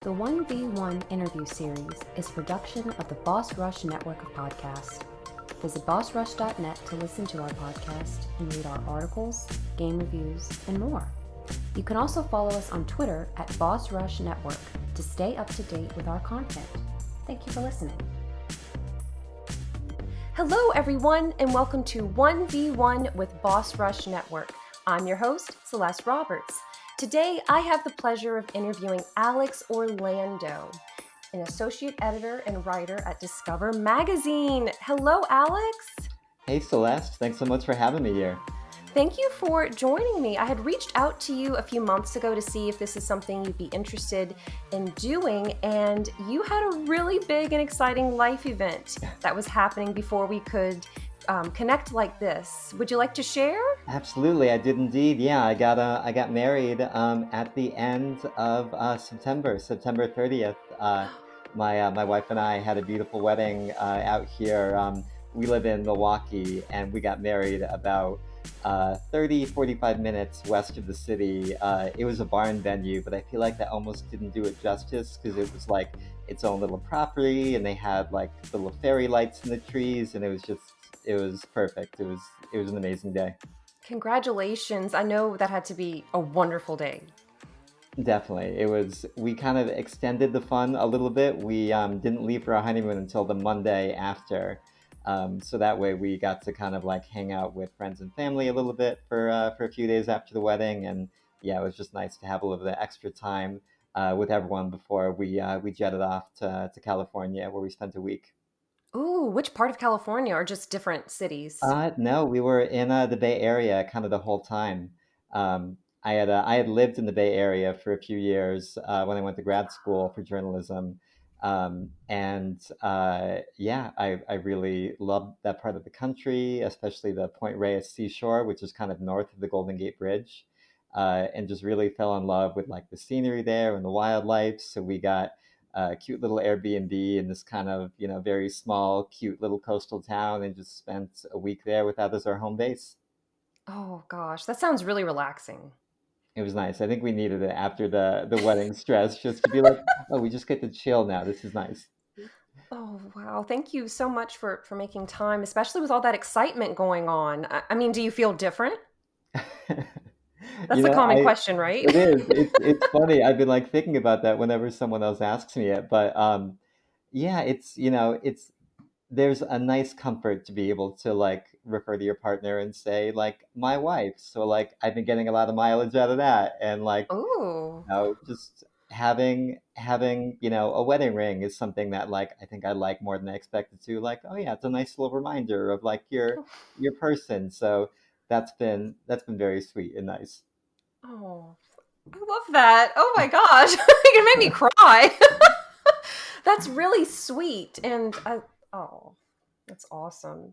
The 1v1 interview series is a production of the Boss Rush network of podcasts. Visit bossrush.net to listen to our podcast and read our articles, game reviews, and more. You can also follow us on Twitter at Boss Rush Network to stay up to date with our content. Thank you for listening. Hello, everyone, and welcome to 1v1 with Boss Rush Network. I'm your host, Celeste Roberts. Today, I have the pleasure of interviewing Alex Orlando, an associate editor and writer at Discover Magazine. Hello, Alex. Hey Celeste, thanks so much for having me here. Thank you for joining me. I had reached out to you a few months ago to see if this is something you'd be interested in doing, and you had a really big and exciting life event that was happening before we could connect like this. Would you like to share? Absolutely, I did indeed. Yeah, I got married at the end of September 30th. My wife and I had a beautiful wedding out here. We live in Milwaukee, and we got married about 45 minutes west of the city. It was a barn venue, but I feel like that almost didn't do it justice because it was like its own little property, and they had like the little fairy lights in the trees, and it was perfect. It was an amazing day. Congratulations. I know that had to be a wonderful day. Definitely. It was, we kind of extended the fun a little bit. We didn't leave for our honeymoon until the Monday after. So that way we got to kind of like hang out with friends and family a little bit for a few days after the wedding. And yeah, it was just nice to have a little bit of extra time with everyone before we jetted off to California where we spent a week. Ooh, which part of California or just different cities? No, we were in the Bay Area kind of the whole time. I had lived in the Bay Area for a few years when I went to grad school for journalism, and yeah, I really loved that part of the country, especially the Point Reyes seashore, which is kind of north of the Golden Gate Bridge, and just really fell in love with like the scenery there and the wildlife. So we got a cute little Airbnb in this kind of, very small, cute little coastal town and just spent a week there with that as our home base. Oh gosh, that sounds really relaxing. It was nice. I think we needed it after the wedding stress just to be like, oh, we just get to chill now. This is nice. Oh wow, thank you so much for making time, especially with all that excitement going on. I mean, do you feel different? That's You the know, common I question, right? it is. It's funny. I've been like thinking about that whenever someone else asks me it, but yeah, it's there's a nice comfort to be able to like refer to your partner and say like my wife. So like I've been getting a lot of mileage out of that, and like Ooh. just having a wedding ring is something that like I think I like more than I expected to. Like, oh yeah, it's a nice little reminder of like your person. So that's been very sweet and nice. Oh, I love that. Oh my gosh, you made me cry. That's really sweet, and oh, that's awesome.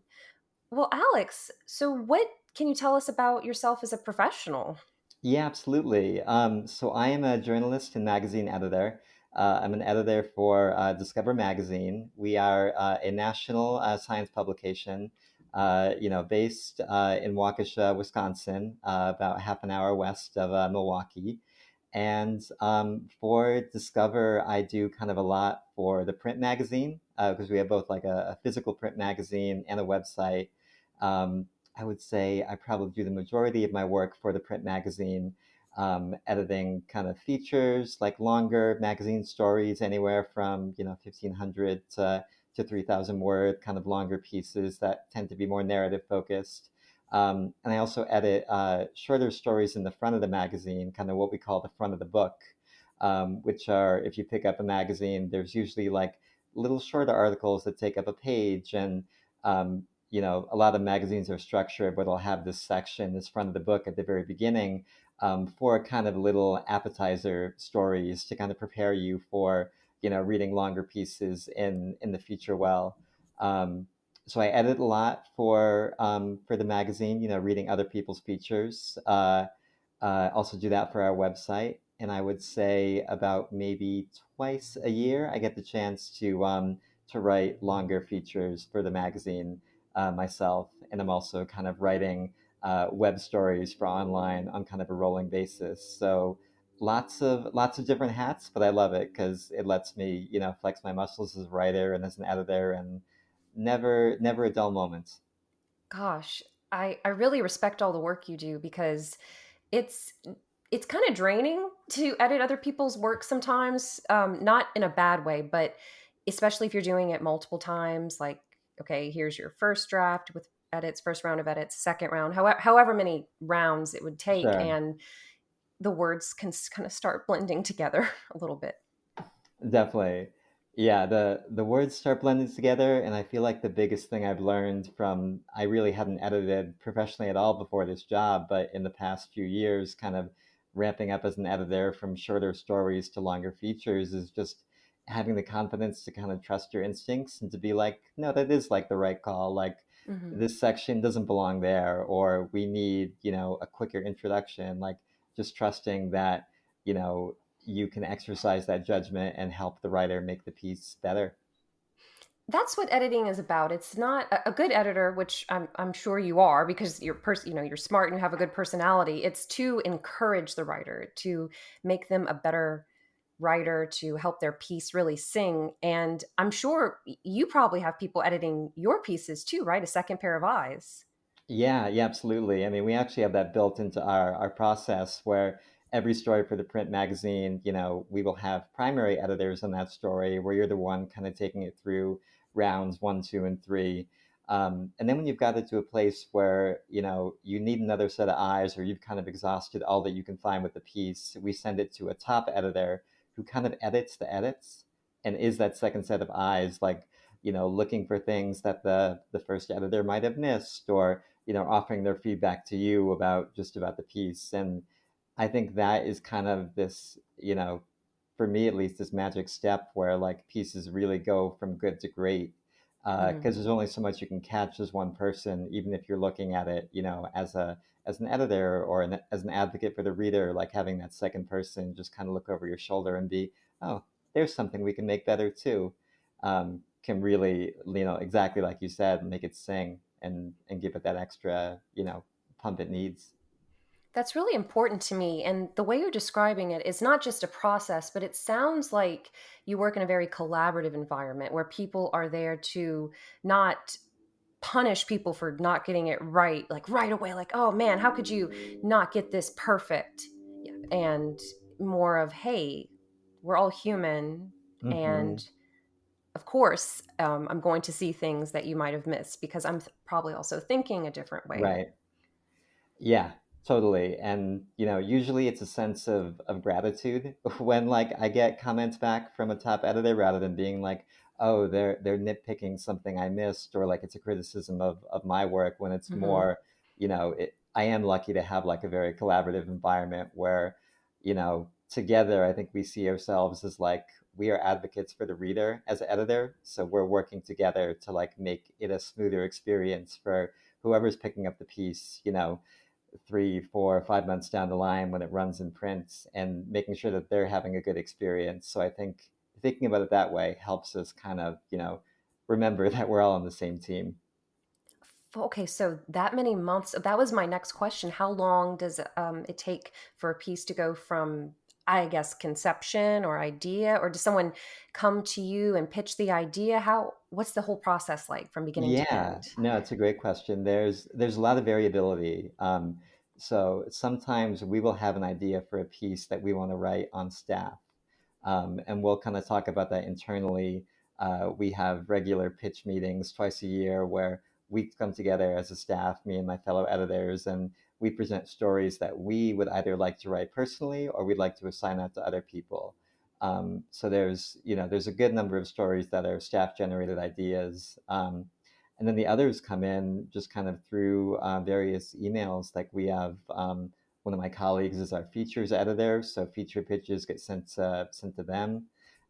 Well, Alex, so what can you tell us about yourself as a professional? Yeah, absolutely. So I am a journalist and magazine editor. I'm an editor for Discover Magazine. We are a national science publication, based in Waukesha, Wisconsin, about half an hour west of Milwaukee. And for Discover, I do kind of a lot for the print magazine because we have both like a physical print magazine and a website. Um, I would say I probably do the majority of my work for the print magazine, editing kind of features, like longer magazine stories, anywhere from 1,500 to 3,000 word, kind of longer pieces that tend to be more narrative focused. And I also edit shorter stories in the front of the magazine, kind of what we call the front of the book, which are, if you pick up a magazine, there's usually like little shorter articles that take up a page. And, a lot of magazines are structured where they'll have this section, this front of the book at the very beginning for kind of little appetizer stories to kind of prepare you for, reading longer pieces in the future well. Um, so I edit a lot for the magazine, reading other people's features. Also do that for our website, and I would say about maybe twice a year I get the chance to write longer features for the magazine myself, and I'm also kind of writing web stories for online on kind of a rolling basis. So lots of different hats, but I love it because it lets me, flex my muscles as a writer and as an editor, and never a dull moment. Gosh, I really respect all the work you do because it's it's kind of draining to edit other people's work sometimes, not in a bad way, but especially if you're doing it multiple times. Like, okay, here's your first draft with edits, first round of edits, second round, however many rounds it would take, Sure. and the words can kind of start blending together a little bit. Definitely. Yeah, the words start blending together, and I feel like the biggest thing I've learned from I really hadn't edited professionally at all before this job, but in the past few years, kind of ramping up as an editor from shorter stories to longer features is just having the confidence to kind of trust your instincts and to be like, no, that is like the right call. Like Hmm. this section doesn't belong there, or we need, a quicker introduction. Like just trusting that, you can exercise that judgment and help the writer make the piece better. That's what editing is about. It's not a good editor, which I'm sure you are because you're smart and you have a good personality. It's to encourage the writer, to make them a better writer, to help their piece really sing. And I'm sure you probably have people editing your pieces too, right? A second pair of eyes. Yeah, yeah, absolutely. I mean, we actually have that built into our process where every story for the print magazine, we will have primary editors on that story where you're the one kind of taking it through rounds one, two, and three. And then when you've got it to a place where, you need another set of eyes or you've kind of exhausted all that you can find with the piece, we send it to a top editor who kind of edits the edits and is that second set of eyes, like, looking for things that the first editor might have missed, or offering their feedback to you about just about the piece. And I think that is kind of this, for me at least, this magic step where like pieces really go from good to great. Hmm. Because there's only so much you can catch as one person, even if you're looking at it, as an editor or as an advocate for the reader, like having that second person just kind of look over your shoulder and be, oh, there's something we can make better too, can really, exactly like you said, make it sing and give it that extra, pump it needs. That's really important to me. And the way you're describing it is not just a process, but it sounds like you work in a very collaborative environment where people are there to not punish people for not getting it right, like right away, like, oh man, how could you not get this perfect? Yeah. And more of, hey, we're all human. Hmm. And of course, I'm going to see things that you might have missed because I'm probably also thinking a different way. Right. Yeah, totally. And, usually it's a sense of gratitude when like I get comments back from a top editor rather than being like, oh, they're nitpicking something I missed, or like it's a criticism of my work, when it's Hmm. more, I am lucky to have like a very collaborative environment where, together I think we see ourselves as like we are advocates for the reader as an editor. So we're working together to like make it a smoother experience for whoever's picking up the piece, 3, 4, 5 months down the line when it runs in print, and making sure that they're having a good experience. So I think thinking about it that way helps us kind of, remember that we're all on the same team. Okay, so that many months. That was my next question. How long does it take for a piece to go from, I guess, conception or idea, or does someone come to you and pitch the idea? What's the whole process like from beginning to Yeah, end? no, it's a great question. There's a lot of variability. So sometimes we will have an idea for a piece that we want to write on staff, and we'll kind of talk about that internally. We have regular pitch meetings twice a year where we come together as a staff, me and my fellow editors, and we present stories that we would either like to write personally or we'd like to assign out to other people. So there's a good number of stories that are staff generated ideas. And then the others come in just kind of through various emails. Like we have one of my colleagues is our features editor, so feature pitches get sent to them,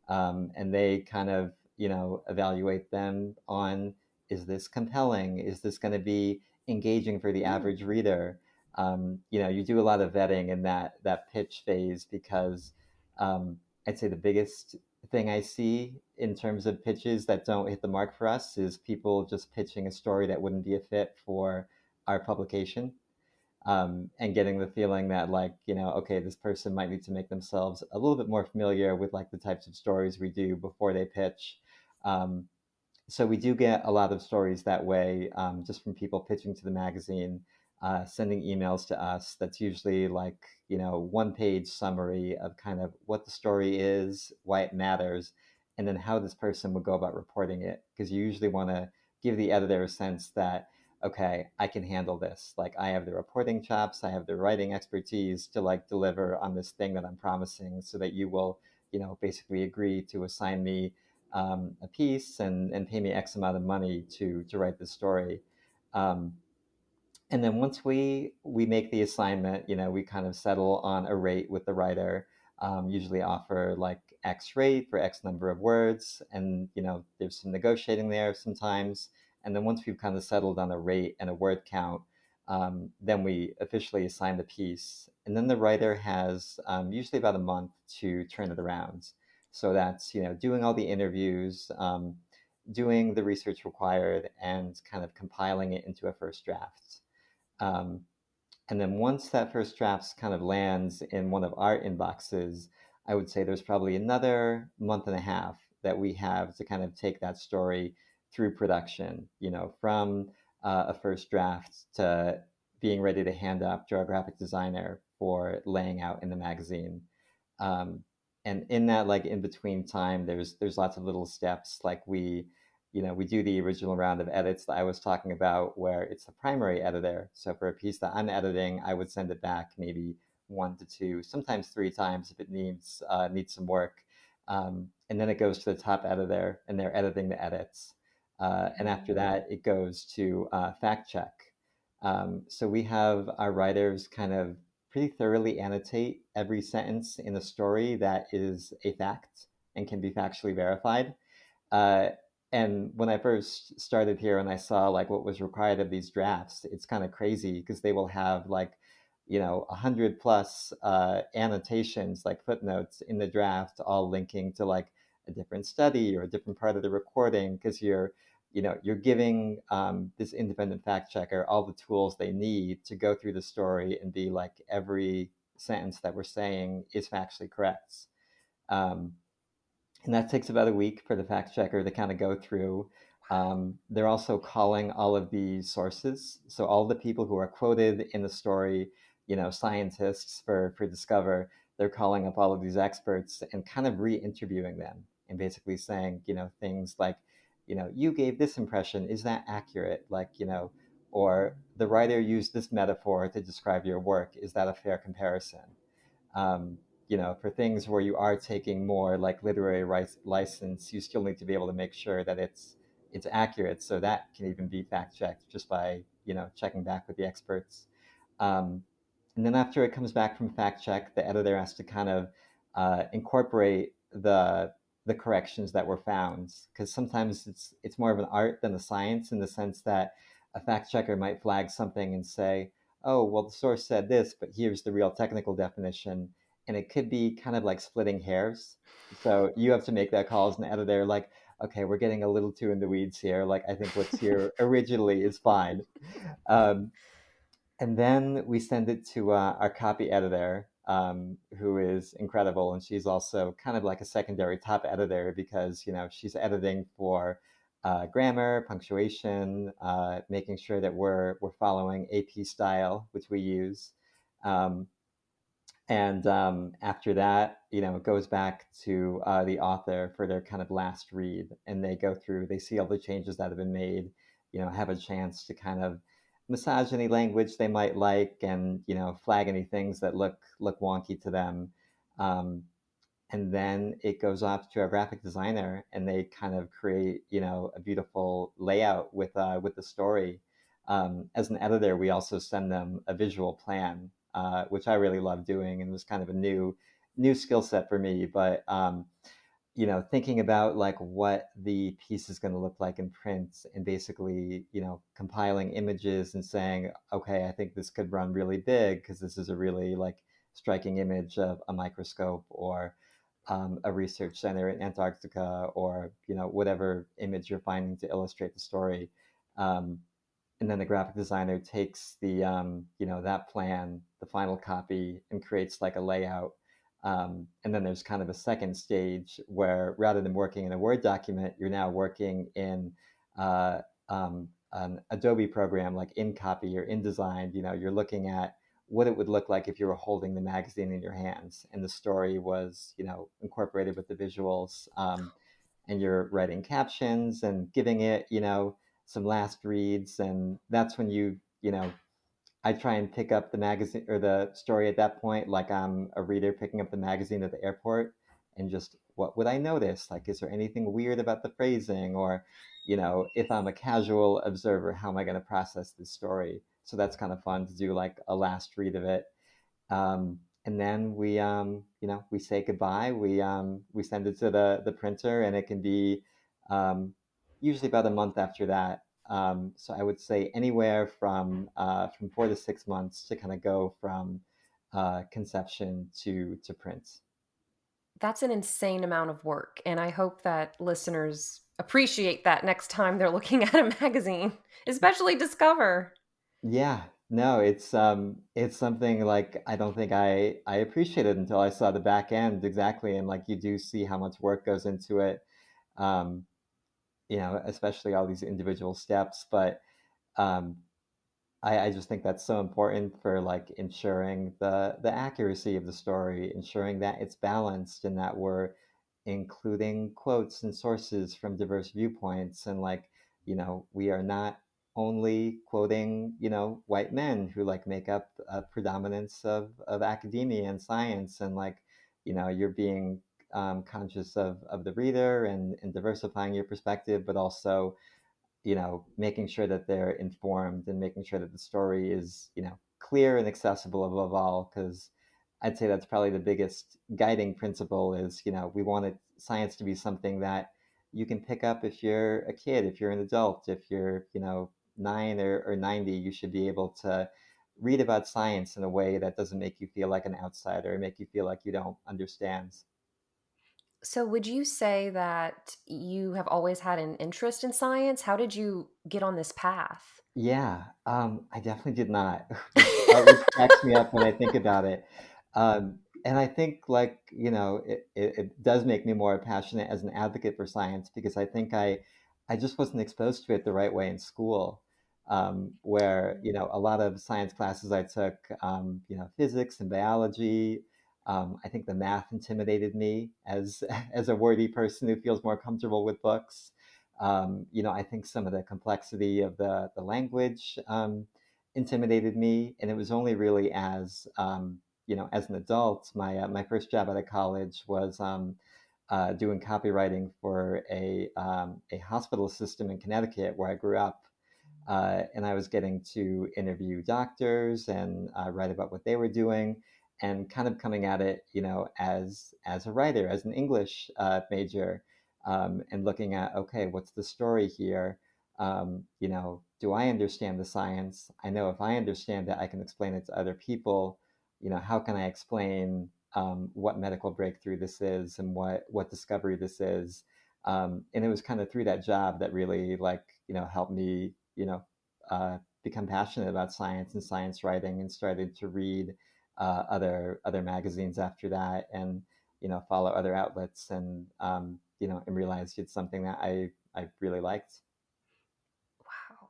and they kind of evaluate them on, is this compelling? Is this going to be engaging for the Hmm. average reader? You do a lot of vetting in that pitch phase because I'd say the biggest thing I see in terms of pitches that don't hit the mark for us is people just pitching a story that wouldn't be a fit for our publication. and getting the feeling that, like, okay, this person might need to make themselves a little bit more familiar with like the types of stories we do before they pitch. Um, so we do get a lot of stories that way, just from people pitching to the magazine, sending emails to us. That's usually like, 1 page summary of kind of what the story is, why it matters, and then how this person would go about reporting it. Because you usually want to give the editor a sense that, okay, I can handle this. Like, I have the reporting chops, I have the writing expertise to like deliver on this thing that I'm promising, so that you will, basically agree to assign me a piece, and pay me X amount of money to write the story. Um, and then once we make the assignment, we kind of settle on a rate with the writer. Usually offer like X rate for X number of words, and there's some negotiating there sometimes. And then once we've kind of settled on a rate and a word count, then we officially assign the piece. And then the writer has usually about a month to turn it around. So that's doing all the interviews, doing the research required, and kind of compiling it into a first draft. Um, and then once that first draft kind of lands in one of our inboxes, I would say there's probably another month and a half that we have to kind of take that story through production, from a first draft to being ready to hand up to our graphic designer for laying out in the magazine. Um, and in that, like, in between time, there's lots of little steps. Like, we do the original round of edits that I was talking about, where it's the primary editor. So for a piece that I'm editing, I would send it back maybe 1 to 2, sometimes 3 times if it needs some work. And then it goes to the top editor, and they're editing the edits. And after that, it goes to fact check. So we have our writers kind of pretty thoroughly annotate every sentence in a story that is a fact and can be factually verified. Uh, and when I first started here and I saw like what was required of these drafts, it's kind of crazy because they will have like, 100 plus annotations, like footnotes in the draft, all linking to like a different study or a different part of the recording, because you're giving this independent fact checker all the tools they need to go through the story and be like, every sentence that we're saying is factually correct. Um, and that takes about a week for the fact checker to kind of go through. They're also calling all of the sources, so all the people who are quoted in the story, scientists for Discover. They're calling up all of these experts and kind of re-interviewing them, and basically saying, things like, you gave this impression, is that accurate? Like, or the writer used this metaphor to describe your work, is that a fair comparison? um, for things where you are taking more like literary rights license, you still need to be able to make sure that it's accurate. So that can even be fact checked just by checking back with the experts. Um, and then after it comes back from fact check, the editor has to kind of incorporate the corrections that were found, because sometimes it's more of an art than a science, in the sense that a fact checker might flag something and say, oh, well, the source said this, but here's the real technical definition. And it could be kind of like splitting hairs. So you have to make that call as an editor, like, okay, we're getting a little too in the weeds here. Like, I think what's here originally is fine. Um, and then we send it to our copy editor, who is incredible. And she's also kind of like a secondary top editor, because, she's editing for grammar, punctuation, making sure that we're following AP style, which we use. Um, and after that, it goes back to the author for their kind of last read, and they go through, they see all the changes that have been made, have a chance to kind of massage any language they might like, and flag any things that look wonky to them. Um, and then it goes off to our graphic designer, and they kind of create a beautiful layout with the story. As an editor, we also send them a visual plan, which I really love doing, and was kind of a new skill set for me. But thinking about like what the piece is going to look like in print, and basically compiling images and saying, okay, I think this could run really big because this is a really like striking image of a microscope, or a research center in Antarctica, or whatever image you're finding to illustrate the story. Um, and then the graphic designer takes the that plan, the final copy, and creates like a layout. And then there's kind of a second stage where rather than working in a Word document, you're now working in uh, an Adobe program like InCopy or InDesign. You're looking at what it would look like if you were holding the magazine in your hands and the story was incorporated with the visuals. And you're writing captions and giving it some last reads, and that's when I try and pick up the magazine or the story at that point like I'm a reader picking up the magazine at the airport, and just what would I notice, like is there anything weird about the phrasing, or if I'm a casual observer, how am I going to process this story? So that's kind of fun to do, like a last read of it. And then we say goodbye. We send it to the printer, and it can be um, usually about a month after that. So I would say anywhere from 4 to 6 months to kind of go from conception to print. That's an insane amount of work. And I hope that listeners appreciate that next time they're looking at a magazine, especially Discover. Yeah, no, it's something like I don't think I appreciated until I saw the back end exactly, and like you do see how much work goes into it. Um, especially all these individual steps. But um, I just think that's so important for like ensuring the accuracy of the story, ensuring that it's balanced and that we're including quotes and sources from diverse viewpoints. And like, we are not only quoting, white men who like make up a predominance of academia and science. And like, you're being conscious of the reader and diversifying your perspective, but also making sure that they're informed and making sure that the story is, clear and accessible above all. Because I'd say that's probably the biggest guiding principle is, we wanted science to be something that you can pick up if you're a kid, if you're an adult, if you're, 9 or 90, you should be able to read about science in a way that doesn't make you feel like an outsider or make you feel like you don't understand. So, would you say that you have always had an interest in science? How did you get on this path? Yeah, I definitely did not, which cracks me up when I think about it. And I think, like, it does make me more passionate as an advocate for science because I think I just wasn't exposed to it the right way in school, where, a lot of science classes I took, physics and biology. I think the math intimidated me as as a wordy person who feels more comfortable with books. I think some of the complexity of the language intimidated me, and it was only really as an adult. My first job out of college was doing copywriting for a hospital system in Connecticut where I grew up. And I was getting to interview doctors and write about what they were doing, and kind of coming at it, as a writer, as an English major, and looking at, okay, what's the story here? Do I understand the science? I know if I understand it, I can explain it to other people. How can I explain what medical breakthrough this is and what discovery this is? And it was kind of through that job that really like helped me become passionate about science and science writing, and started to read other magazines after that, and follow other outlets, and realized it's something that I really liked. Wow,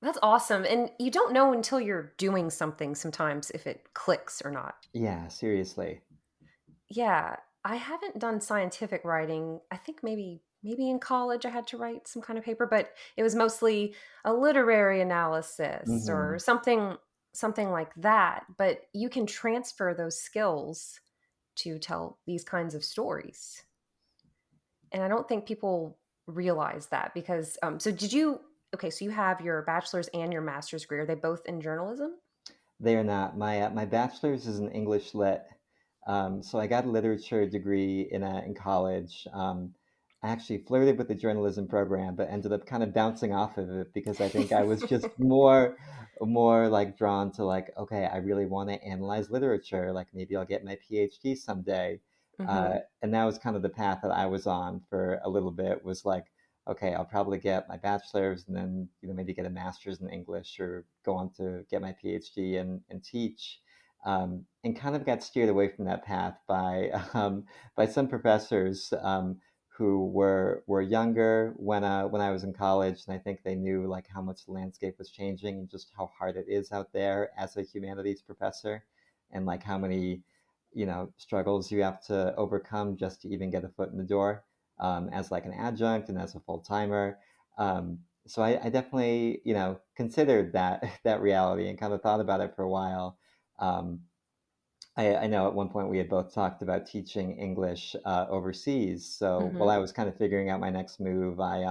that's awesome. And you don't know until you're doing something sometimes if it clicks or not. Yeah, seriously. Yeah, I haven't done scientific writing. I think maybe in college I had to write some kind of paper, but it was mostly a literary analysis or Hmm. something like that. But you can transfer those skills to tell these kinds of stories. And I don't think people realize that because so did you okay, so you have your bachelor's and your master's degree. Are they both in journalism? They are not. My bachelor's is in English lit, so I got a literature degree in college. I actually flirted with the journalism program, but ended up kind of bouncing off of it because I think I was just more like drawn to like, okay, I really want to analyze literature. Like maybe I'll get my PhD someday. Hmm. And that was kind of the path that I was on for a little bit. Was like, okay, I'll probably get my bachelor's and then maybe get a master's in English or go on to get my PhD and teach. And kind of got steered away from that path by some professors who were younger when I was in college, and I think they knew like how much the landscape was changing and just how hard it is out there as a humanities professor, and like how many struggles you have to overcome just to even get a foot in the door as like an adjunct and as a full timer. So I definitely considered that that reality and kind of thought about it for a while. Um, I know at one point we had both talked about teaching English overseas. So while Hmm. I was kind of figuring out my next move, I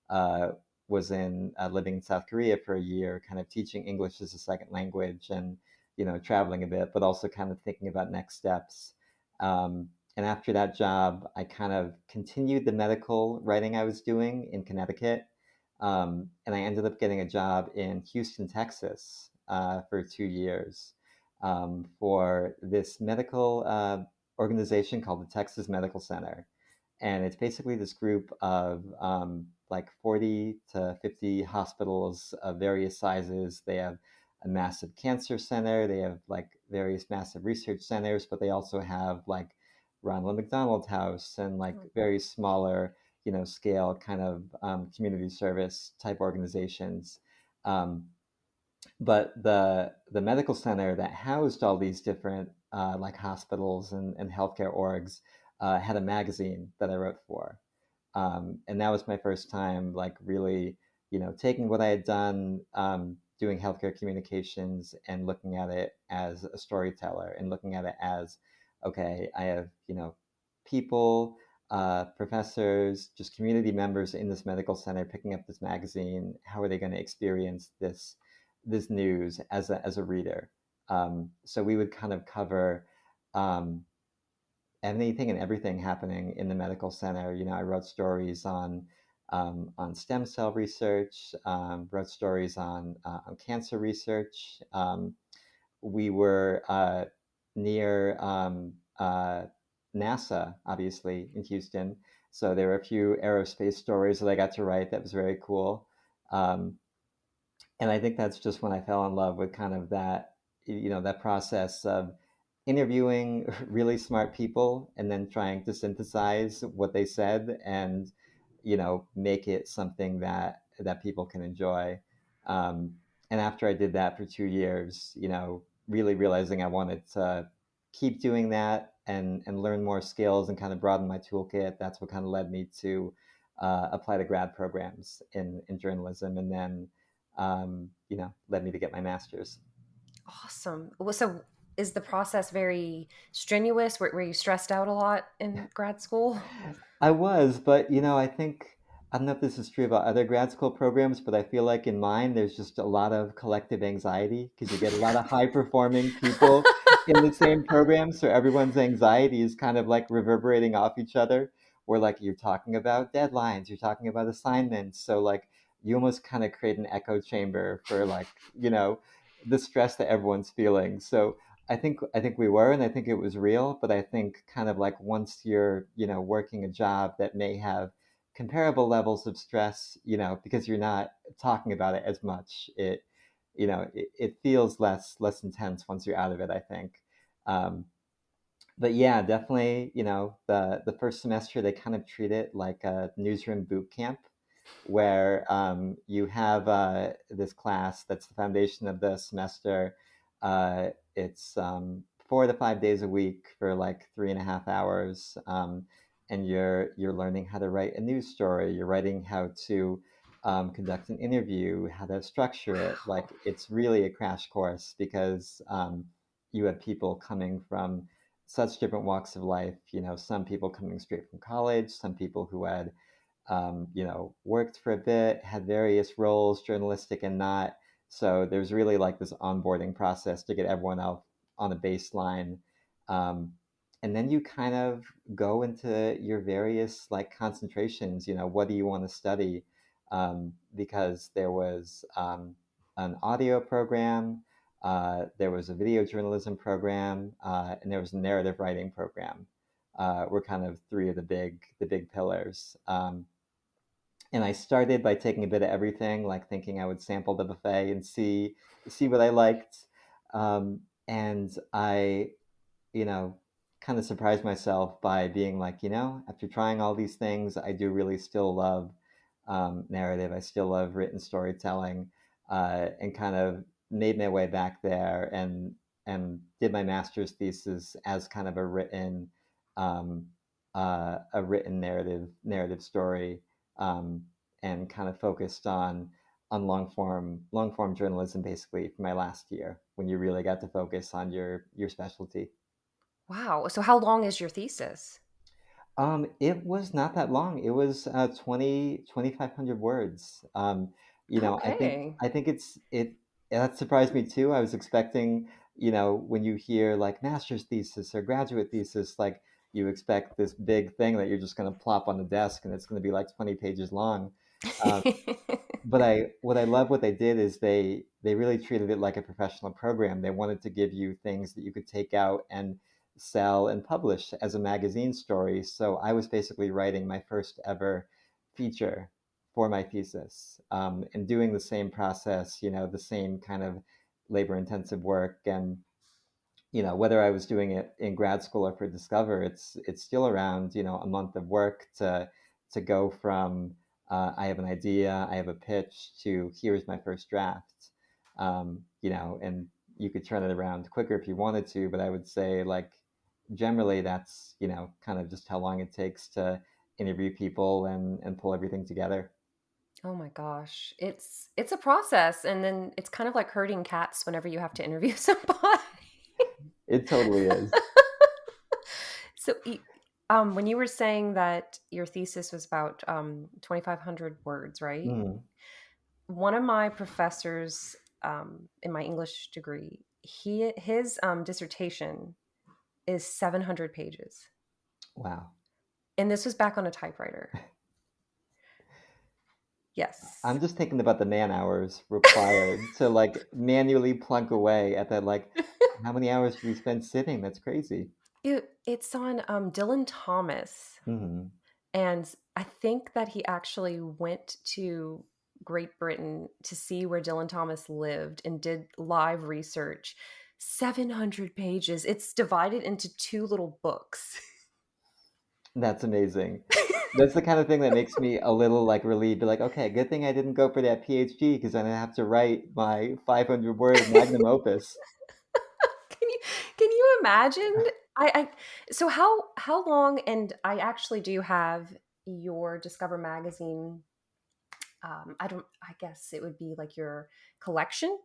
uh, was in living in South Korea for a year, kind of teaching English as a second language and traveling a bit, but also kind of thinking about next steps. And after that job, I kind of continued the medical writing I was doing in Connecticut, and I ended up getting a job in Houston, Texas, for 2 years for this medical organization called the Texas Medical Center. And it's basically this group of like 40 to 50 hospitals of various sizes. They have a massive cancer center, they have like various massive research centers, but they also have like Ronald McDonald House and like very smaller, scale kind of community service type organizations. Um, but the medical center that housed all these different like hospitals and healthcare orgs had a magazine that I wrote for, and that was my first time like really taking what I had done doing healthcare communications and looking at it as a storyteller and looking at it as okay, I have people, professors, just community members in this medical center picking up this magazine. How are they going to experience this news as a reader? So we would kind of cover um, anything and everything happening in the medical center. I wrote stories on stem cell research, wrote stories on cancer research. We were near NASA, obviously, in Houston. So there were a few aerospace stories that I got to write that was very cool. Um, and I think that's just when I fell in love with kind of that process of interviewing really smart people and then trying to synthesize what they said and make it something that people can enjoy. Um, and after I did that for 2 years, really realizing I wanted to keep doing that and learn more skills and kind of broaden my toolkit. That's what kind of led me to apply to grad programs in journalism, and then led me to get my master's. Awesome. Well, so is the process very strenuous? Were you stressed out a lot in grad school? I was, but I think I don't know if this is true about other grad school programs, but I feel like in mine there's just a lot of collective anxiety because you get a lot of high performing people in the same program, so everyone's anxiety is kind of like reverberating off each other. Where like you're talking about deadlines, you're talking about assignments, so like you almost kind of create an echo chamber for like the stress that everyone's feeling. So I think we were, and I think it was real. But I think kind of like once you're working a job that may have comparable levels of stress, because you're not talking about it as much, it feels less intense once you're out of it. I think. Um, but yeah, definitely, the first semester they kind of treat it like a newsroom boot camp, where you have this class that's the foundation of the semester. It's 4 to 5 days a week for like 3.5 hours, and you're learning how to write a news story. You're writing how to conduct an interview, how to structure it. Like it's really a crash course because you have people coming from such different walks of life. Some people coming straight from college, some people who had worked for a bit, had various roles, journalistic and not. So there's really like this onboarding process to get everyone out on a baseline. Um, and then you kind of go into your various like concentrations. What do you want to study? Because there was an audio program, there was a video journalism program, and there was a narrative writing program. Were kind of three of the big pillars. and I started by taking a bit of everything, like thinking I would sample the buffet and see what I liked. And I, you know, kind of surprised myself by being like, after trying all these things, I do really still love narrative. I still love written storytelling, and kind of made my way back there and did my master's thesis as kind of um, a written narrative story, um, and kind of focused on long form journalism basically for my last year when you really got to focus on your specialty. Wow. So how long is your thesis? It was not that long. It was 2,500 words. I think Okay. that surprised me too. I was expecting, when you hear like master's thesis or graduate thesis, like you expect this big thing that you're just going to plop on the desk and it's going to be like 20 pages long. Um, but what I love what they did is they really treated it like a professional program. They wanted to give you things that you could take out and sell and publish as a magazine story. So I was basically writing my first ever feature for my thesis, and doing the same process, the same kind of labor intensive work. And whether I was doing it in grad school or for Discover, it's still around a month of work to go from I have an idea, I have a pitch to here's my first draft. And you could turn it around quicker if you wanted to, but I would say like generally that's kind of just how long it takes to interview people and pull everything together. Oh my gosh. It's a process, and then it's kind of like herding cats whenever you have to interview somebody. It totally is. So, when you were saying that your thesis was about 2,500 words, right? Mm, One of my professors in my English degree, his dissertation is 700 pages, wow. and this was back on a typewriter. Yes. I'm just thinking about the man hours required to like manually plunk away at that. Like, how many hours do we spend sitting? That's crazy. It's on Dylan Thomas. Hmm. And I think that he actually went to Great Britain to see where Dylan Thomas lived and did live research. 700 pages. It's divided into two little books. That's amazing. That's the kind of thing that makes me a little like relieved. Be like, okay, good thing I didn't go for that PhD because then I have to write my 500 word magnum opus. Can you can you imagine? I so how long, and I actually do have your Discover magazine. I guess it would be like your collection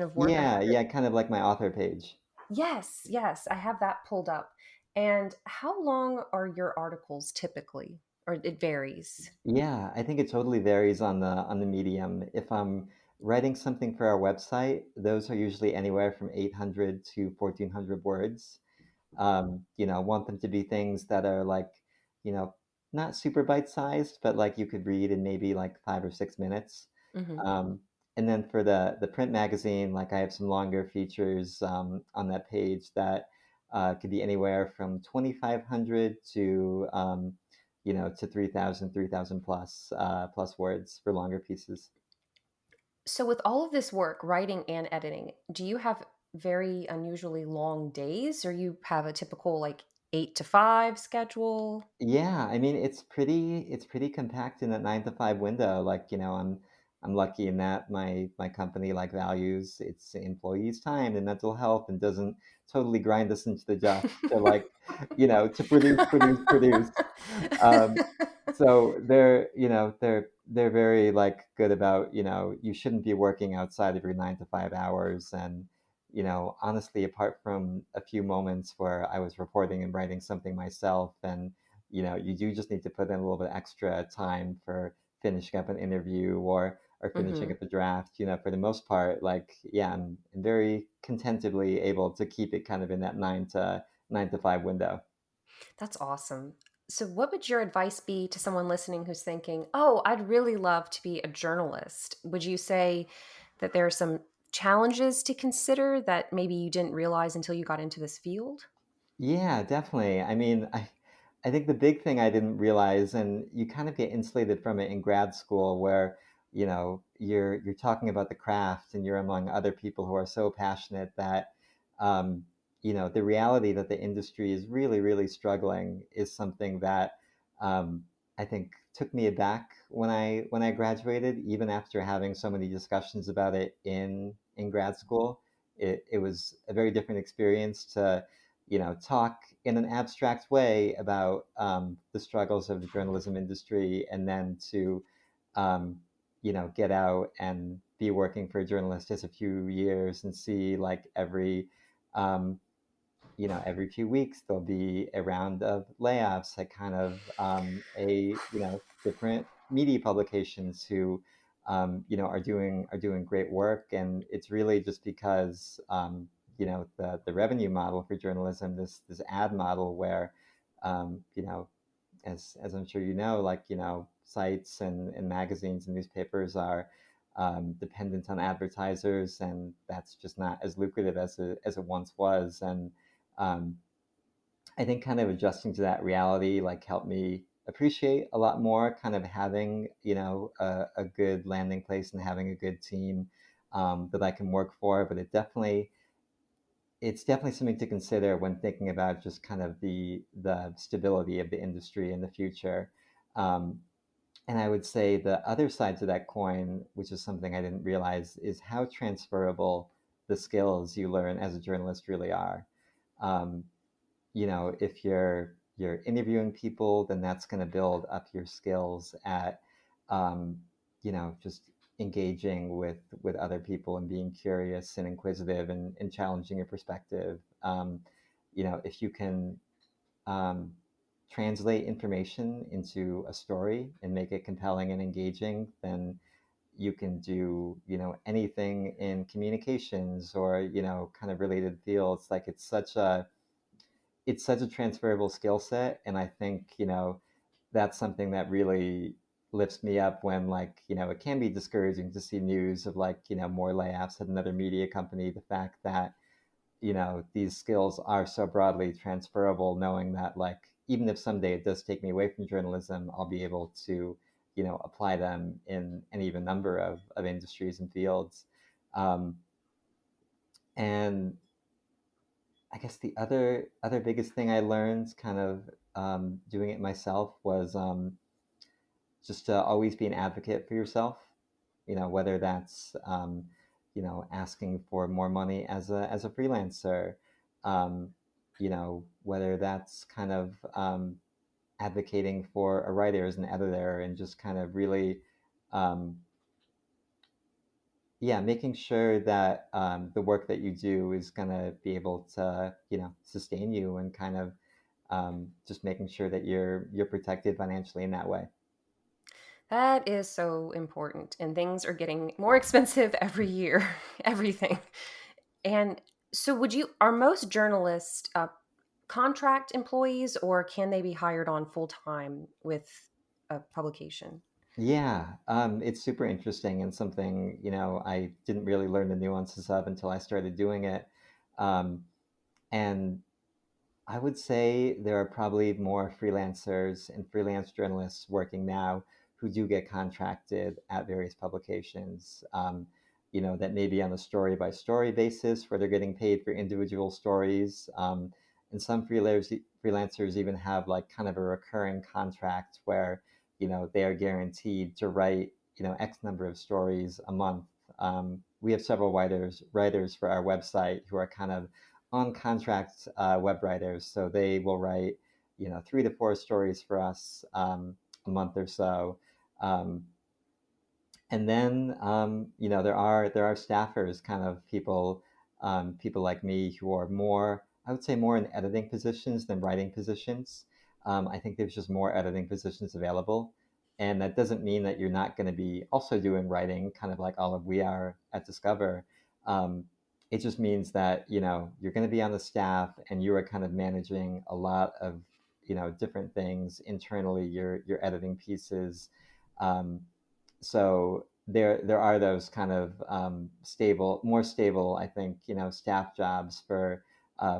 of work. I have Yeah, it. yeah, kind of like my author page. Yes, yes, I have that pulled up. And how long are your articles typically? Or it varies? Yeah, I think it totally varies on the medium. If I'm writing something for our website, those are usually anywhere from 800 to 1,400 words. Want them to be things that are like, you know, not super bite-sized, but like you could read in maybe like 5 or 6 minutes. Hmm. Um, and then for the print magazine, like I have some longer features on that page that could be anywhere from 2,500 to 3,000 plus words for longer pieces. So, with all of this work, writing and editing, do you have very unusually long days, or you have a typical like 8 to 5 schedule? Yeah, I mean it's pretty compact in that 9 to 5 window. Like, I'm lucky in that my company like values its employees' time and mental health and doesn't totally grind us into the dust to like, to produce. Um, so they're very like good about, you shouldn't be working outside of your 9 to 5 hours. And honestly, apart from a few moments where I was reporting and writing something myself, and you do just need to put in a little bit extra time for finishing up an interview or finishing Hmm. up a draft. For the most part, like, yeah, I'm very contentably able to keep it kind of in that 9 to 5 window. That's awesome. So, what would your advice be to someone listening who's thinking, oh, I'd really love to be a journalist? Would you say that there are some challenges to consider that maybe you didn't realize until you got into this field? Yeah, definitely. I mean, I think the big thing I didn't realize, and you kind of get insulated from it in grad school, where you're talking about the craft and you're among other people who are so passionate that um, the reality that the industry is really really struggling is something that um, I think took me aback when I graduated, even after having so many discussions about it in grad school. It was a very different experience to talk in an abstract way about the struggles of the journalism industry, and then to, um, get out and be working for a journalist just a few years and see like um, every few weeks there'll be a round of layoffs at kind of different media publications who are doing great work, and it's really just because the revenue model for journalism, this ad model where um, you know as I'm sure like sites and magazines and newspapers are dependent on advertisers, and that's just not as lucrative as it once was. And um, I think kind of adjusting to that reality like helped me appreciate a lot more kind of having a good landing place and having a good team that I can work for. But it's definitely something to consider when thinking about just kind of the stability of the industry in the future. Um, and I would say the other side to that coin, which is something I didn't realize, is how transferable the skills you learn as a journalist really are. Um, if you're interviewing people, then that's going to build up your skills at um, just engaging with other people and being curious and inquisitive and challenging your perspective. If you can um, translate information into a story and make it compelling and engaging, then you can do anything in communications or kind of related fields. Like it's such a transferable skill set, and I think that's something that really lifts me up when, like, it can be discouraging to see news of, like, more layoffs at another media company. The fact that these skills are so broadly transferable, knowing that, like, even if someday it does take me away from journalism, I'll be able to apply them in an even number of industries and fields. Um, and I guess the other biggest thing I learned, kind of doing it myself, was just to always be an advocate for yourself. Whether that's asking for more money as a freelancer, whether that's kind of advocating for a writer as an editor, and just kind of really um, yeah, making sure that the work that you do is going to be able to sustain you, and kind of just making sure that you're protected financially in that way. That is so important. And things are getting more expensive every year, everything. And so, are most journalists contract employees, or can they be hired on full time with a publication? Yeah, it's super interesting, and something I didn't really learn the nuances of until I started doing it. Um, and I would say there are probably more freelancers and freelance journalists working now who do get contracted at various publications. That may be on a story by story basis where they're getting paid for individual stories. And some freelancers even have like kind of a recurring contract where they are guaranteed to write X number of stories a month. We have several writers for our website who are kind of on contract web writers, so they will write 3 to 4 stories for us a month or so. Um, and then there are staffers, kind of people like me who are more, I would say, more in editing positions than writing positions. I think there's just more editing positions available, and that doesn't mean that you're not going to be also doing writing, kind of like all of we are at Discover. um, it just means that you're going to be on the staff, and you are kind of managing a lot of different things internally. You're editing pieces. Um, so there are those kind of more stable, I think, staff jobs for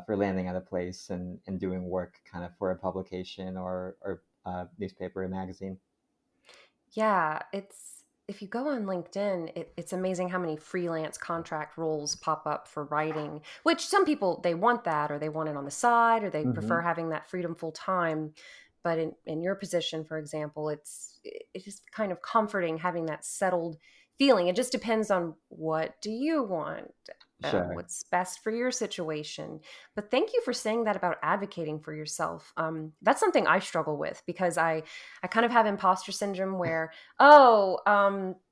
for landing at a place and doing work kind of for a publication or newspaper or magazine. Yeah, it's if you go on LinkedIn, it's amazing how many freelance contract roles pop up for writing, which some people they want that or they want it on the side or they prefer Hmm. having that freedom full time. But in your position, for example, it is kind of comforting having that settled feeling. It just depends on what do you want, Sure. what's best for your situation. But thank you for saying that about advocating for yourself. That's something I struggle with because I kind of have imposter syndrome where, oh,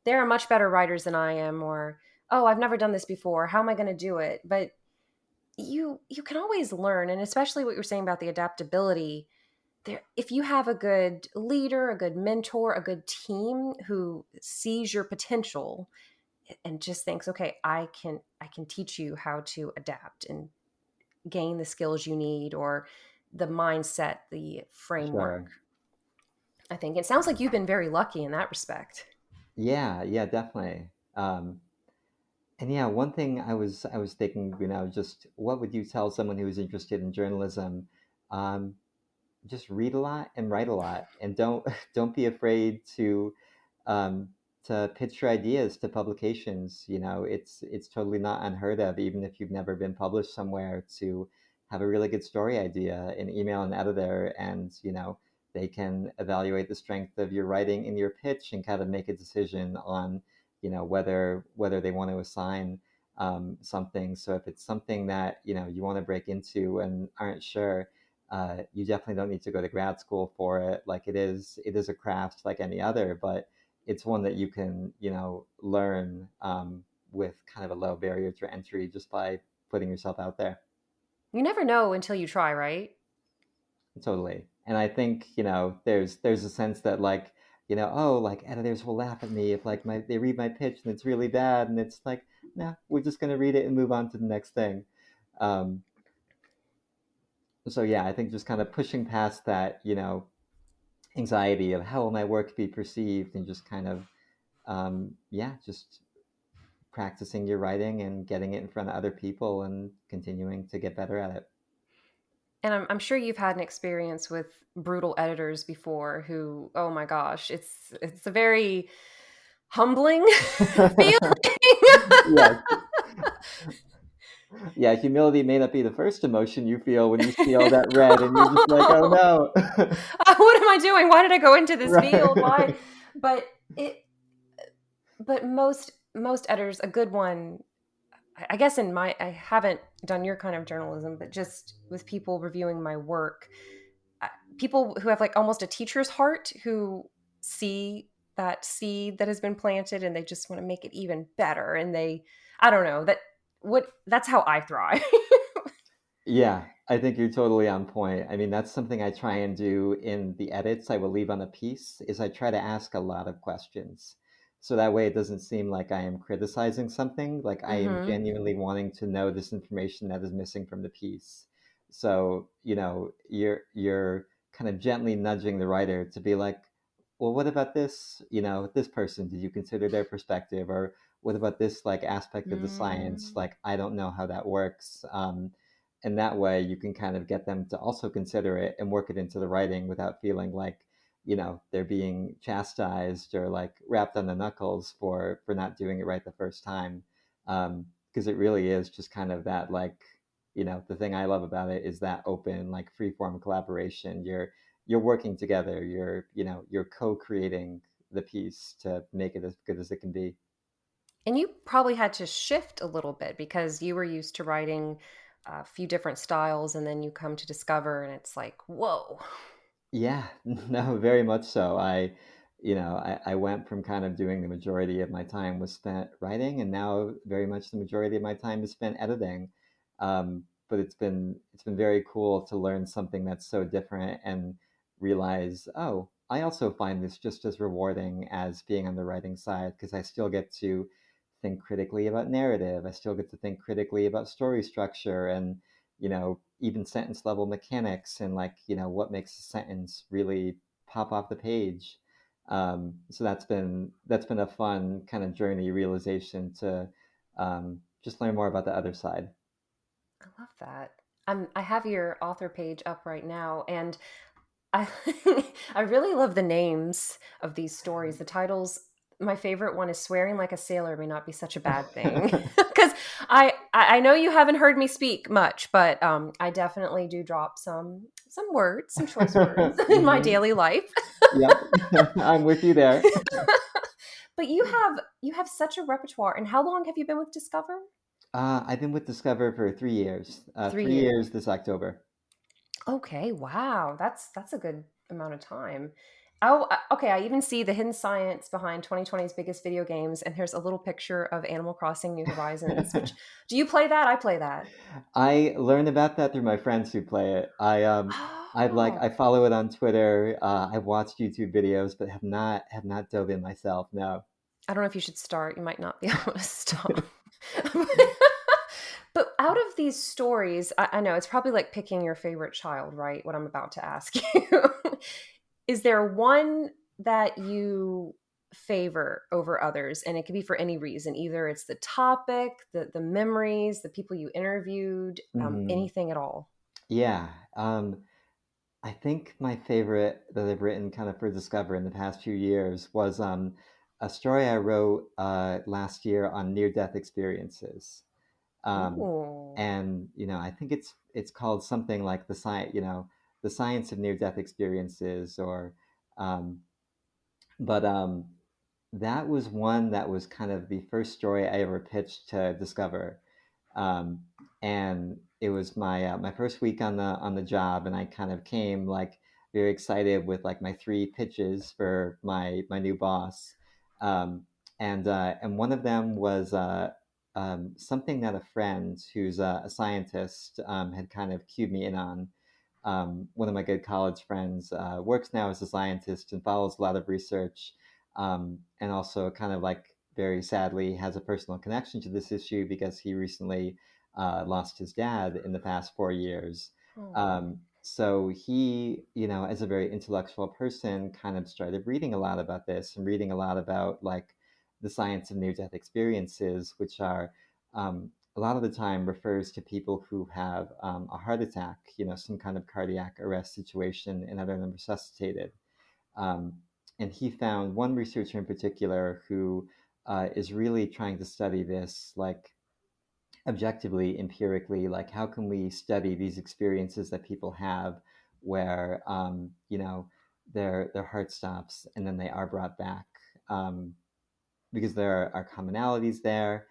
there are much better writers than I am, or oh, I've never done this before. How am I going to do it? But you can always learn, and especially what you're saying about the adaptability. There, if you have a good leader, a good mentor, a good team who sees your potential and just thinks, okay, I can teach you how to adapt and gain the skills you need or the mindset, the framework. Sure. I think it sounds like you've been very lucky in that respect. Yeah, yeah, definitely. And yeah, one thing I was thinking, just what would you tell someone who's interested in journalism? Um, just read a lot and write a lot, and don't don't be afraid um, to pitch your ideas to publications. It's totally not unheard of, even if you've never been published somewhere, to have a really good story idea and email an editor, and they can evaluate the strength of your writing in your pitch and kind of make a decision on whether they want to assign something. So if it's something that you want to break into and aren't sure, you definitely don't need to go to grad school for it. Like it is a craft like any other, but it's one that you can learn with kind of a low barrier to entry just by putting yourself out there. You never know until you try, right? Totally. And I think there's a sense that like oh, like editors will laugh at me if like they read my pitch and it's really bad, and it's like, nah, we're just going to read it and move on to the next thing. um, so yeah, I think just kind of pushing past that anxiety of how will my work be perceived, and just kind of yeah, just practicing your writing and getting it in front of other people and continuing to get better at it. And I'm sure you've had an experience with brutal editors before who, oh my gosh, it's a very humbling feeling. Yeah, yeah. Humility may not be the first emotion you feel when you see all that red, and you're just like, oh no. What am I doing? Why did I go into this field? Why? Right. But it but most editors, a good one, I guess in my I haven't done your kind of journalism, but just with people reviewing my work, people who have like almost a teacher's heart who see that seed that has been planted and they just want to make it even better and they I don't know that what that's how I thrive. Yeah, I think you're totally on point. I mean, that's something I try and do in the edits I will leave on a piece, is I try to ask a lot of questions. So that way it doesn't seem like I am criticizing something, like I am Hmm. genuinely wanting to know this information that is missing from the piece. So, you're kind of gently nudging the writer to be like, well, what about this, this person? Did you consider their perspective? Or what about this like aspect of the science? Mm. Like, I don't know how that works. And that way you can kind of get them to also consider it and work it into the writing without feeling like they're being chastised or like wrapped on the knuckles for not doing it right the first time. Because it really is just kind of that, like, the thing I love about it is that open, like, free form collaboration. You're working together, you're co-creating the piece to make it as good as it can be. And you probably had to shift a little bit because you were used to writing a few different styles and then you come to discover and it's like, whoa. Yeah, no, very much so. I went from kind of doing the majority of my time was spent writing, and now very much the majority of my time is spent editing. But it's been very cool to learn something that's so different and realize, oh, I also find this just as rewarding as being on the writing side, because I still get to think critically about narrative. I still get to think critically about story structure and even sentence level mechanics, and like what makes a sentence really pop off the page. So that's been a fun kind of journey realization to just learn more about the other side. I love that. I have your author page up right now, and I I really love the names of these stories. The titles. My favorite one is "Swearing Like a Sailor May Not Be Such a Bad Thing," because I know you haven't heard me speak much, but I definitely do drop some words, some choice words in my Hmm. daily life. Yep, I'm with you there. But you have such a repertoire. And how long have you been with Discover? I've been with Discover for 3 years. Three 3 years years. this October. Okay, wow, that's a good amount of time. Oh, okay. I even see the hidden science behind 2020's biggest video games, and there's a little picture of Animal Crossing: New Horizons. Which do you play that? I play that. I learned about that through my friends who play it. I Oh, follow it on Twitter. I've watched YouTube videos, but have not dove in myself. No. I don't know if you should start. You might not be able to stop. But out of these stories, I know it's probably like picking your favorite child, right? What I'm about to ask you. Is there one that you favor over others? And it could be for any reason. Either it's the topic, the memories, the people you interviewed, Hmm. anything at all. Yeah. I think my favorite that I've written kind of for Discover in the past few years was a story I wrote last year on near-death experiences. Um, Ooh. and I think it's called something like the science of near-death experiences, or um, but that was one that was kind of the first story I ever pitched to Discover, um, and it was my first week on the job, and I kind of came like very excited with like my three pitches for my new boss, um, and one of them was something that a friend who's a scientist had kind of cued me in on. One of my good college friends works now as a scientist and follows a lot of research, and also kind of like very sadly has a personal connection to this issue because he recently lost his dad in the past 4 years. Oh. So he, as a very intellectual person, kind of started reading a lot about this and reading a lot about like the science of near-death experiences, which are a lot of the time refers to people who have a heart attack, some kind of cardiac arrest situation, and are then resuscitated. Um, and he found one researcher in particular who is really trying to study this, like objectively, empirically, like how can we study these experiences that people have where, their heart stops and then they are brought back. Um, because there are commonalities there.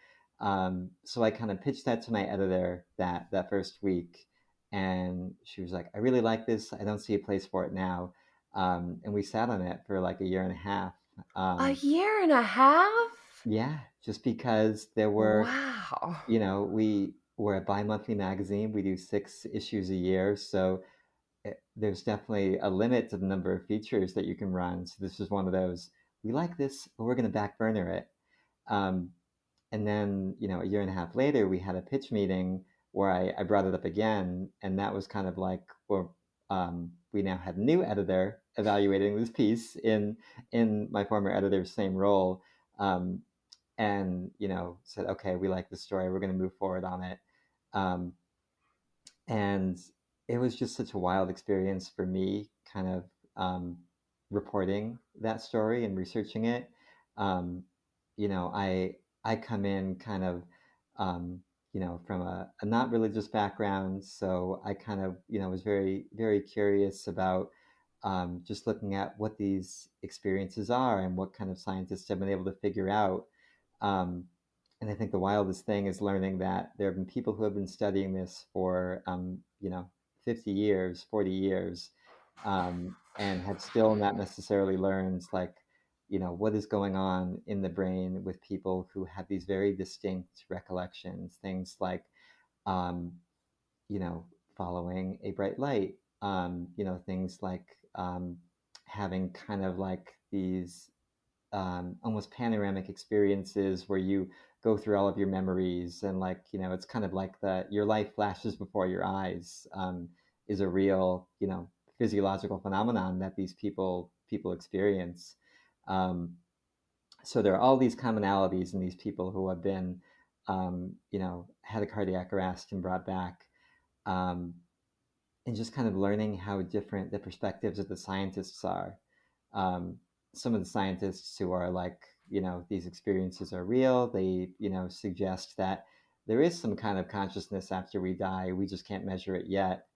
So I kind of pitched that to my editor that first week, and she was like, "I really like this. I don't see a place for it now." And we sat on it for like a year and a half. A Um, year and a half? yeah, just because there were, Wow. we were a bi-monthly magazine. We do 6 issues a year, so there's definitely a limit to the number of features that you can run. So this was one of those. We like this, but we're going to back burner it. Um, and then, a year and a half later, we had a pitch meeting where I brought it up again. And that was kind of like, well, we now had a new editor evaluating this piece in my former editor's same role. Um, and, said, okay, we like the story. We're going to move forward on it. Um, and it was just such a wild experience for me, kind of reporting that story and researching it. um, I come in kind of from a not religious background, so I kind of was very very curious about just looking at what these experiences are and what kind of scientists have been able to figure out. um, and I think the wildest thing is learning that there have been people who have been studying this for, 50 years, 40 years, and have still not necessarily learned, like, what is going on in the brain with people who have these very distinct recollections. Things like, um, you know, following a bright light, things like having kind of like these almost panoramic experiences where you go through all of your memories, and like it's kind of like your life flashes before your eyes, is a real physiological phenomenon that these people experience. um, so there are all these commonalities in these people who have been had a cardiac arrest and brought back. um, and just kind of learning how different the perspectives of the scientists are. Um, some of the scientists who are like, these experiences are real, they, suggest that there is some kind of consciousness after we die. We just can't measure it yet.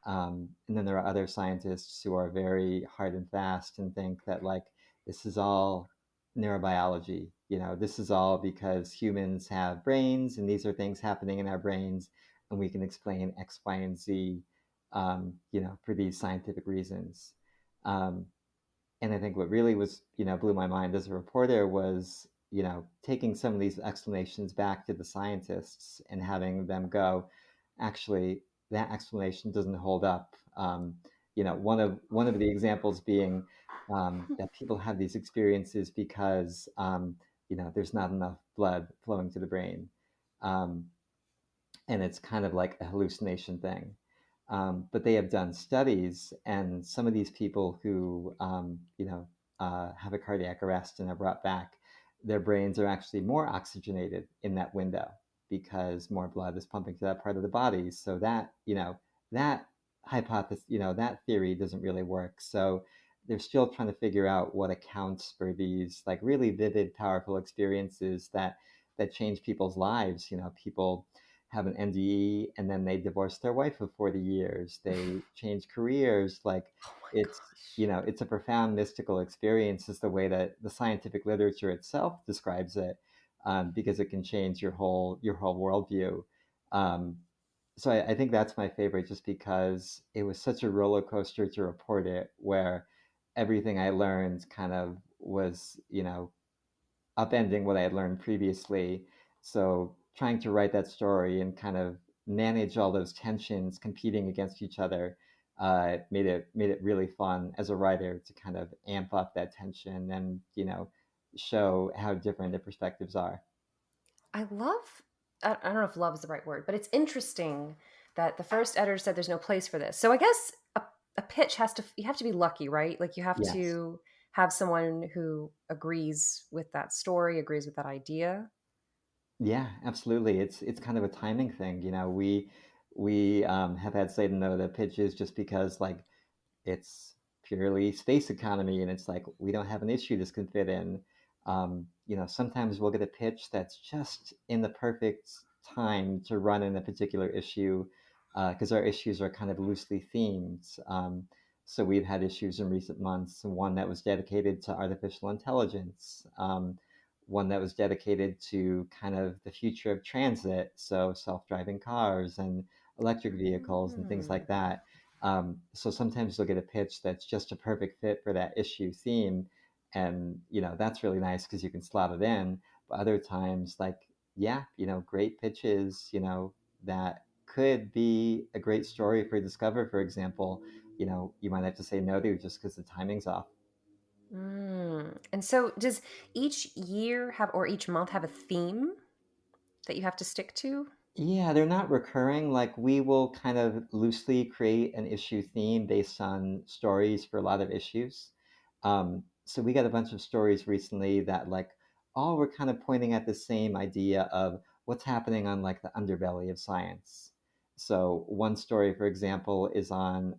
And then there are other scientists who are very hard and fast and think that like this is all neurobiology. This is all because humans have brains and these are things happening in our brains, and we can explain X, Y, and Z, for these scientific reasons. Um, and I think what really was, blew my mind as a reporter was, taking some of these explanations back to the scientists and having them go, actually, that explanation doesn't hold up. One of the examples being that people have these experiences because, there's not enough blood flowing to the brain. Um, and it's kind of like a hallucination thing. But they have done studies, and some of these people who, have a cardiac arrest and are brought back, their brains are actually more oxygenated in that window because more blood is pumping to that part of the body. So that hypothesis, that theory doesn't really work. So they're still trying to figure out what accounts for these like really vivid, powerful experiences that change people's lives. People have an NDE and then they divorce their wife of 40 years. They change careers. Like Oh my it's, gosh. it's a profound mystical experience is the way that the scientific literature itself describes it, because it can change your whole worldview. Um, so I think that's my favorite just because it was such a roller coaster to report it where everything I learned kind of was, upending what I had learned previously. So trying to write that story and kind of manage all those tensions competing against each other, made it really fun as a writer to kind of amp up that tension and show how different the perspectives are. I love, I don't know if love is the right word, but it's interesting that the first editor said there's no place for this. So I guess a pitch you have to be lucky, right? Like you have Yes. to have someone who agrees with that story, agrees with that idea. Yeah, absolutely. It's kind of a timing thing. We have had say no to pitches just because like it's purely space economy and it's like we don't have an issue this can fit in. Sometimes we'll get a pitch that's just in the perfect time to run in a particular issue because our issues are kind of loosely themed. So we've had issues in recent months, one that was dedicated to artificial intelligence, one that was dedicated to kind of the future of transit, so self-driving cars and electric vehicles and things Mm. like that. So sometimes you'll get a pitch that's just a perfect fit for that issue theme, and that's really nice because you can slot it in. But other times, like yeah, great pitches, that could be a great story for Discover, for example. You might have to say no to just because the timing's off. Mm. And so does each year have or each month have a theme that you have to stick to? Yeah, they're not recurring. Like we will kind of loosely create an issue theme based on stories for a lot of issues. So we got a bunch of stories recently that like all were kind of pointing at the same idea of what's happening on like the underbelly of science. So one story, for example, is on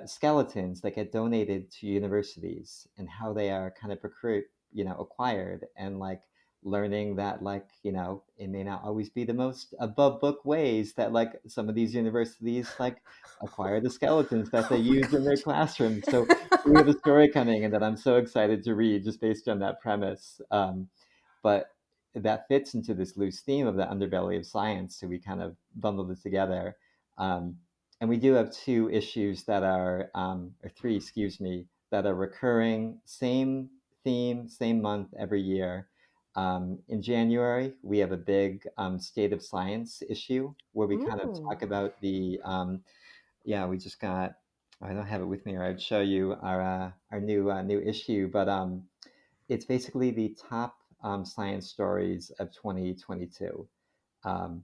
skeletons that get donated to universities and how they are kind of acquired, and like learning that like it may not always be the most above book ways that like some of these universities like acquire the skeletons that they Oh my use in their classrooms. So gosh. we have a story coming and that I'm so excited to read just based on that premise. But that fits into this loose theme of the underbelly of science, so we kind of bundled it together. um, and we do have two issues that are, or three, excuse me, that are recurring, same theme, same month every year. In January, we have a big state of science issue where we kind of Ooh. talk about yeah, we just got, I don't have it with me or I'd show you our new issue, but it's basically the top science stories of 2022. Um,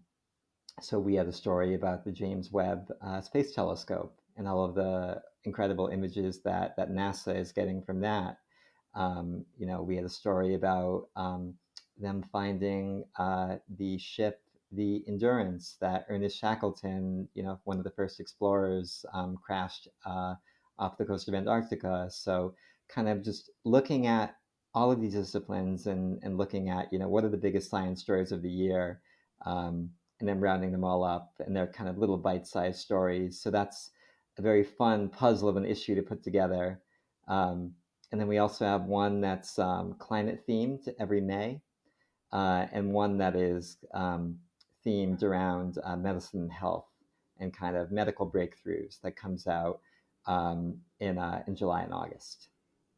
so we had a story about the James Webb Space Telescope and all of the incredible images that NASA is getting from that. We had a story about them finding the ship, the Endurance that Ernest Shackleton, one of the first explorers, crashed off the coast of Antarctica. So kind of just looking at all of these disciplines and looking at, what are the biggest science stories of the year, and then rounding them all up. And they're kind of little bite-sized stories. So that's a very fun puzzle of an issue to put together. And then we also have one that's climate themed every May, and one that is themed around medicine and health and kind of medical breakthroughs that comes out in July and August.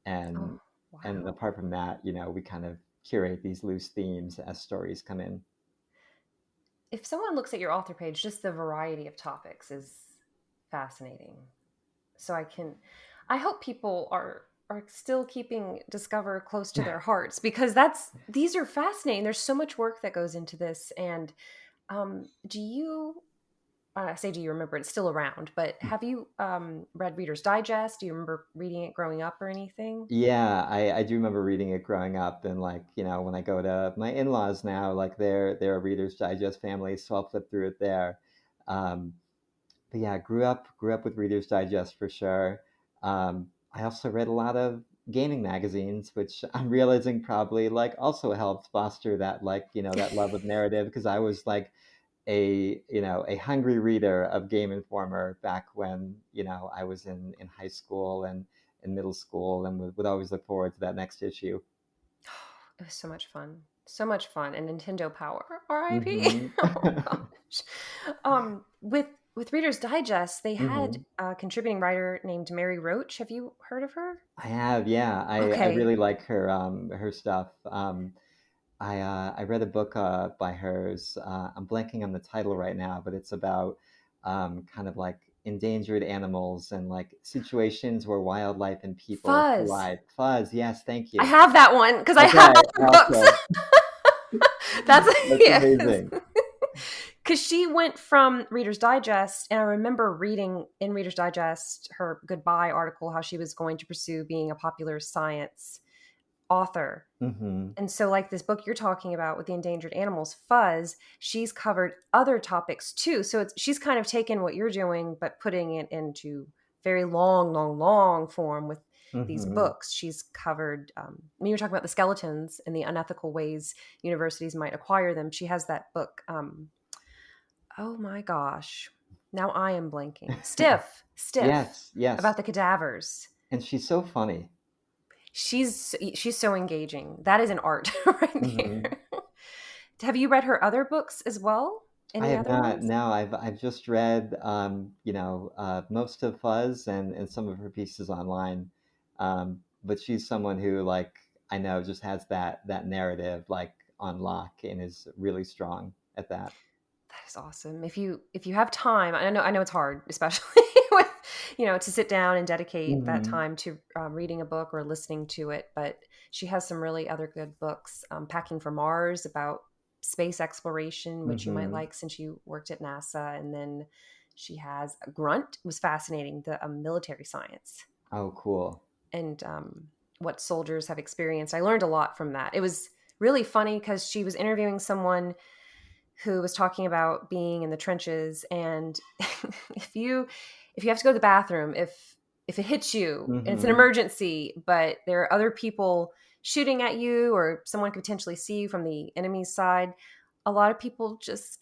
Oh, And and wow. apart from that, we kind of curate these loose themes as stories come in. If someone looks at your author page, just the variety of topics is fascinating. So I hope people are still keeping Discover close to their hearts, because these are fascinating. There's so much work that goes into this. And do you, I say, do you remember, it's still around, but have you read Reader's Digest? Do you remember reading it growing up or anything? Yeah, I do remember reading it growing up, and like, when I go to my in-laws now, like they're a Reader's Digest family, so I'll flip through it there. Um, but yeah, grew up with Reader's Digest for sure. I also read a lot of gaming magazines, which I'm realizing probably like also helped foster that, like, that love of narrative, because I was like a hungry reader of Game Informer back when I was in high school and in middle school, and would always look forward to that next issue. It was so much fun. So much fun. And Nintendo Power. RIP. Hmm. Oh gosh. With Reader's Digest, they had Hmm. a contributing writer named Mary Roach. Have you heard of her? I have, yeah. I Okay. really like her stuff. I read a book by hers. I'm blanking on the title right now, but it's about kind of like endangered animals and like situations where wildlife and people Fuzz. collide. Fuzz, yes, thank I you. have that one because I have Okay, all her books. awesome. That's That's yeah. amazing. Because she went from Reader's Digest, and I remember reading in Reader's Digest her goodbye article how she was going to pursue being a popular science author. Hmm. And so, like this book you're talking about with the endangered animals, Fuzz, she's covered other topics too. So she's kind of taken what you're doing, but putting it into very long, long, long form with these Hmm. books. She's covered, when you're talking about the skeletons and the unethical ways universities might acquire them, she has that book. Oh my gosh. Now I am blanking. Stiff, Yes, yes. about the cadavers. And she's so funny. She's so engaging. That is an art right Hmm. there. Have you read her other books as well? I Any have other not. ones? No, I've just read most of Fuzz and some of her pieces online. But she's someone who, like, I know just has that narrative like on lock and is really strong at that. That is awesome. If you have time, I know it's hard, especially with to sit down and dedicate that Hmm. time to reading a book or listening to it. But she has some really other good books. Packing for Mars, about space exploration, which you might Hmm. like since you worked at NASA. And then she has Grunt, was fascinating, the military science Oh, cool. and what soldiers have experienced. I learned a lot from that. It was really funny because she was interviewing someone who was talking about being in the trenches, and if you have to go to the bathroom, if it hits you and it's an Hmm. emergency, but there are other people shooting at you or someone could potentially see you from the enemy's side, a lot of people just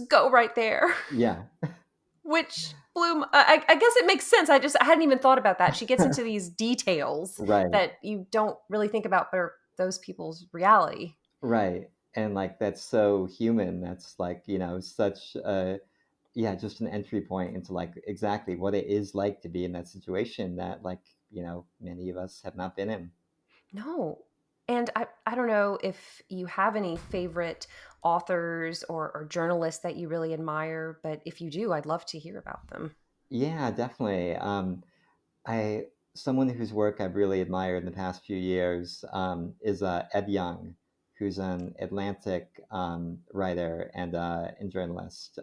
go right there. Yeah. Which I guess it makes sense. I hadn't even thought about that. She gets into these details Right. that you don't really think about, but are those people's reality. Right. And like that's so human. That's like, such a yeah, just an entry point into like exactly what it is like to be in that situation that like, many of us have not been in. No. And I don't know if you have any favorite authors or journalists that you really admire, but if you do, I'd love to hear about them. Yeah, definitely. I Someone whose work I've really admired in the past few years is Ed Young, who's an Atlantic writer and journalist.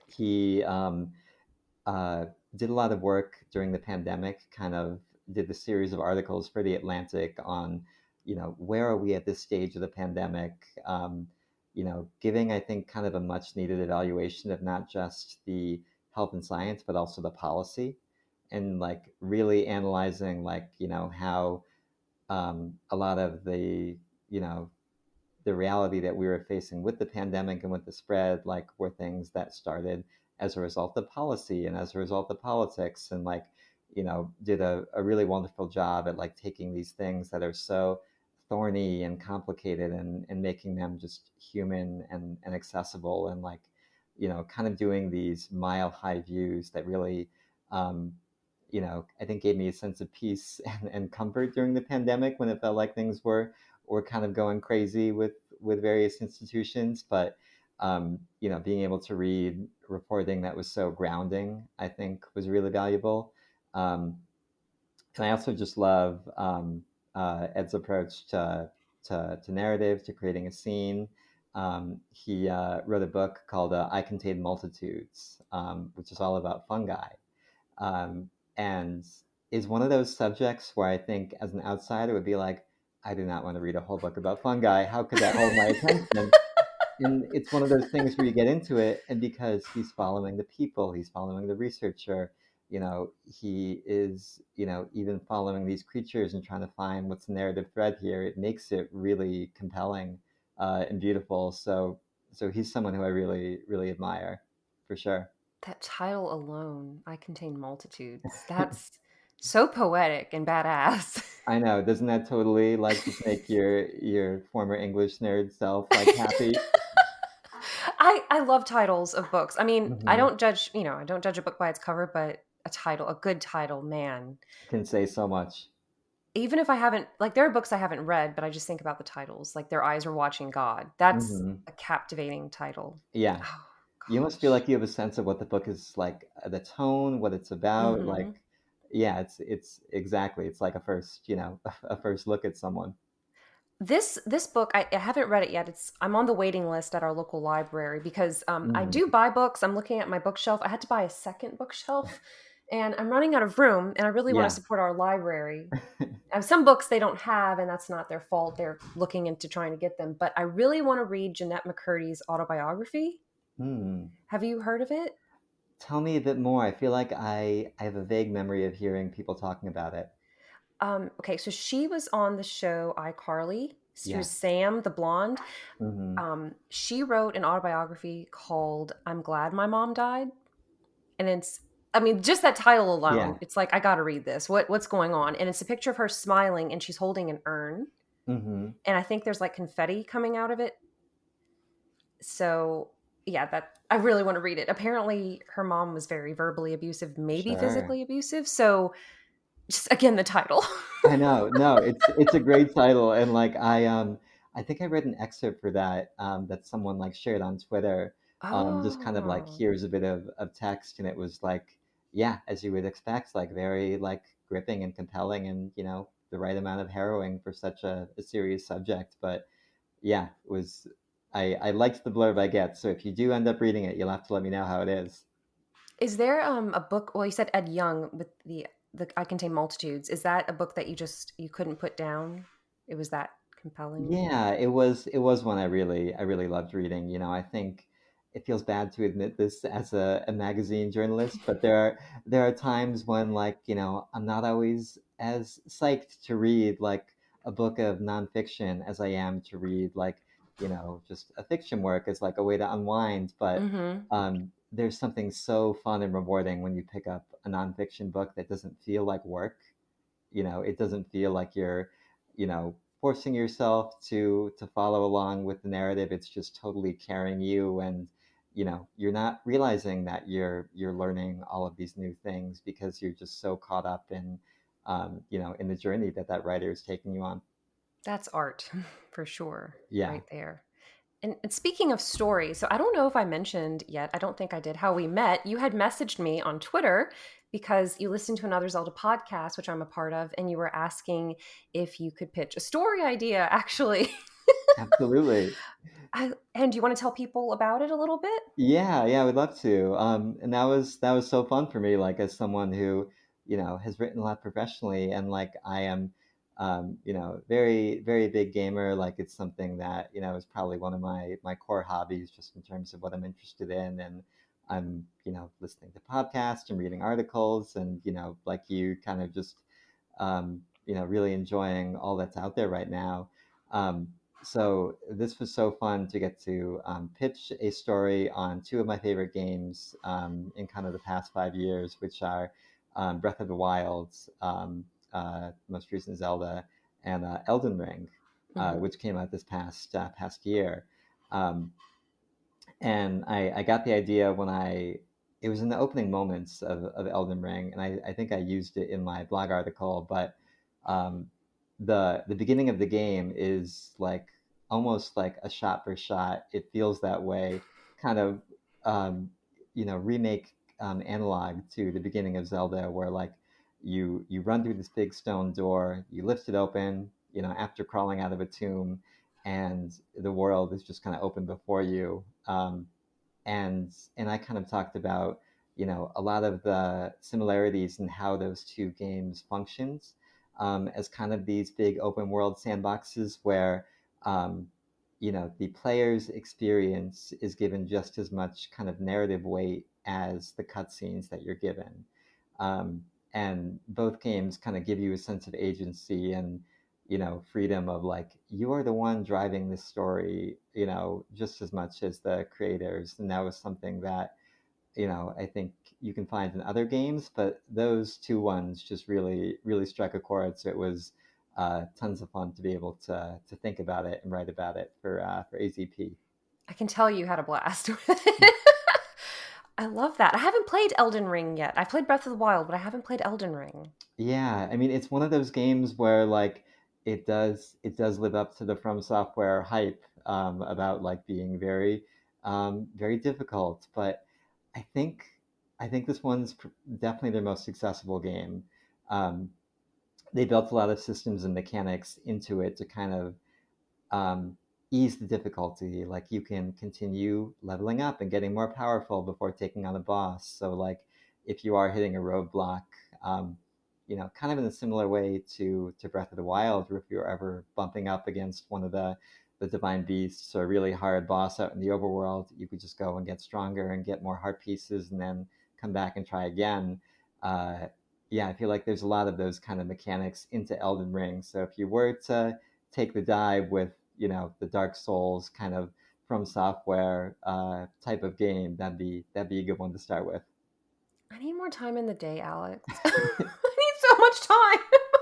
He uh, did a lot of work during the pandemic, kind of did the series of articles for The Atlantic on, where are we at this stage of the pandemic? giving, I think, kind of a much needed evaluation of not just the health and science, but also the policy, and like really analyzing, like, how a lot of you know, the reality that we were facing with the pandemic and with the spread, like, were things that started as a result of policy and as a result of politics, and like, did a really wonderful job at like taking these things that are so thorny and complicated, and making them just human and accessible, and like, kind of doing these mile high views that really, um, I think gave me a sense of peace and comfort during the pandemic, when it felt like things were kind of going crazy with various institutions. But being able to read reporting that was so grounding, I think, was really valuable. Um, and I also just love Ed's approach to narrative, to creating a scene. He wrote a book called I Contain Multitudes, which is all about fungi, um, and is one of those subjects where I think, as an outsider, would be like, I do not want to read a whole book about fungi. How could that hold my attention? And it's one of those things where you get into it, and because he's following the people, he's following the researcher, he is, even following these creatures and trying to find what's the narrative thread here. It makes it really compelling and beautiful. So he's someone who I really, really admire, for sure. That title alone, I Contain Multitudes. That's so poetic and badass. I know. Doesn't that totally like just make your former English nerd self like happy? I love titles of books. I mean, Hmm. I don't judge a book by its cover, but a good title, man. Can say so much. Even if I haven't, like, there are books I haven't read, but I just think about the titles, like Their Eyes Are Watching God. That's Hmm. a captivating title. Yeah. Oh You almost feel gosh. like you have a sense of what the book is like, the tone, what it's about. Like, Mhm. yeah, it's exactly. It's like a first, a first look at someone. This book, I haven't read it yet. I'm on the waiting list at our local library because I Hmm. do buy books. I'm looking at my bookshelf. I had to buy a second bookshelf, and I'm running out of room. And I really want to Yeah. support our library. I have some books they don't have, and that's not their fault. They're looking into trying to get them. But I really want to read Jeanette McCurdy's autobiography. Hmm. Have you heard of it? Tell me a bit more. I feel like I have a vague memory of hearing people talking about it. Okay, so she was on the show iCarly. She was Yeah. Sam, the blonde. Hmm. She wrote an autobiography called "I'm Glad My Mom Died," and I mean, just that title Yeah. alone, it's like I got to read this. What's going on? And it's a picture of her smiling, and she's holding an urn, Hmm. and I think there's like confetti coming out of it. So yeah, that I really want to read it. Apparently, her mom was very verbally abusive, maybe Sure. physically abusive. So just again, the title. I know. No, it's a great title, and like I think I read an excerpt for that that someone like shared on Twitter. Just kind of like, Oh. here's a bit of text, and it was like, yeah, as you would expect, like very like gripping and compelling, and the right amount of harrowing for such a serious subject. But yeah, it was. I liked the blurb I get. So if you do end up reading it, you'll have to let me know how it is. Is there a book? Well, you said Ed Young with the I Contain Multitudes. Is that a book that you couldn't put down? It was that compelling. Yeah, it was one I really loved reading. I think it feels bad to admit this as a magazine journalist, but there are times when, like, I'm not always as psyched to read like a book of nonfiction as I am to read, like, just a fiction work as like a way to unwind. But Mm-hmm. there's something so fun and rewarding when you pick up a nonfiction book that doesn't feel like work. It doesn't feel like you're forcing yourself to follow along with the narrative. It's just totally carrying you, and you're not realizing that you're learning all of these new things because you're just so caught up in the journey that writer is taking you on. That's art for sure, Yeah. right there. And speaking of stories, so I don't know if I mentioned yet, I don't think I did, how we met. You had messaged me on Twitter because you listened to another Zelda podcast, which I'm a part of, and you were asking if you could pitch a story idea, actually. Absolutely. And do you want to tell people about it a little bit? Yeah, yeah, I would love to. And that was so fun for me, like, as someone who, has written a lot professionally, and like I am, very, very big gamer. Like it's something that, is probably one of my core hobbies just in terms of what I'm interested in. And I'm, listening to podcasts and reading articles and, like you kind of just, really enjoying all that's out there right now. Um, so this was so fun to get to pitch a story on two of my favorite games in kind of the past 5 years, which are Breath of the Wild, most recent Zelda, and Elden Ring, Hmm. which came out this past year. Um, and I got the idea when it was in the opening moments of Elden Ring, and I think I used it in my blog article, but um, the beginning of the game is like almost like a shot for shot. It feels that way, kind of um, remake analog to the beginning of Zelda, where like you run through this big stone door, you lift it open, after crawling out of a tomb, and the world is just kind of open before you. And I kind of talked about a lot of the similarities in how those two games functions as kind of these big open world sandboxes where um, the player's experience is given just as much kind of narrative weight as the cutscenes that you're given. Um, and both games kind of give you a sense of agency and freedom of like you are the one driving this story, just as much as the creators. And that was something that I think you can find in other games, but those two ones just really really struck a chord. So it was tons of fun to be able to think about it and write about it for AZP. I can tell you had a blast with it. I love that. I haven't played Elden Ring yet. I've played Breath of the Wild, but I haven't played Elden Ring. Yeah, I mean it's one of those games where like it does live up to the From Software hype about like being very very difficult, but I think I think this one's definitely their most accessible game. Um, they built a lot of systems and mechanics into it to kind of um, ease the difficulty. Like you can continue leveling up and getting more powerful before taking on a boss. So like if you are hitting a roadblock, um, kind of in a similar way to Breath of the Wild, or if you're ever bumping up against one of the divine beasts or a really hard boss out in the overworld, you could just go and get stronger and get more heart pieces and then come back and try again. Uh, yeah, I feel like there's a lot of those kind of mechanics into Elden Ring. So if you were to take the dive with the Dark Souls kind of From Software type of game, that'd be a good one to start with. I need more time in the day, Alex. I need so much time.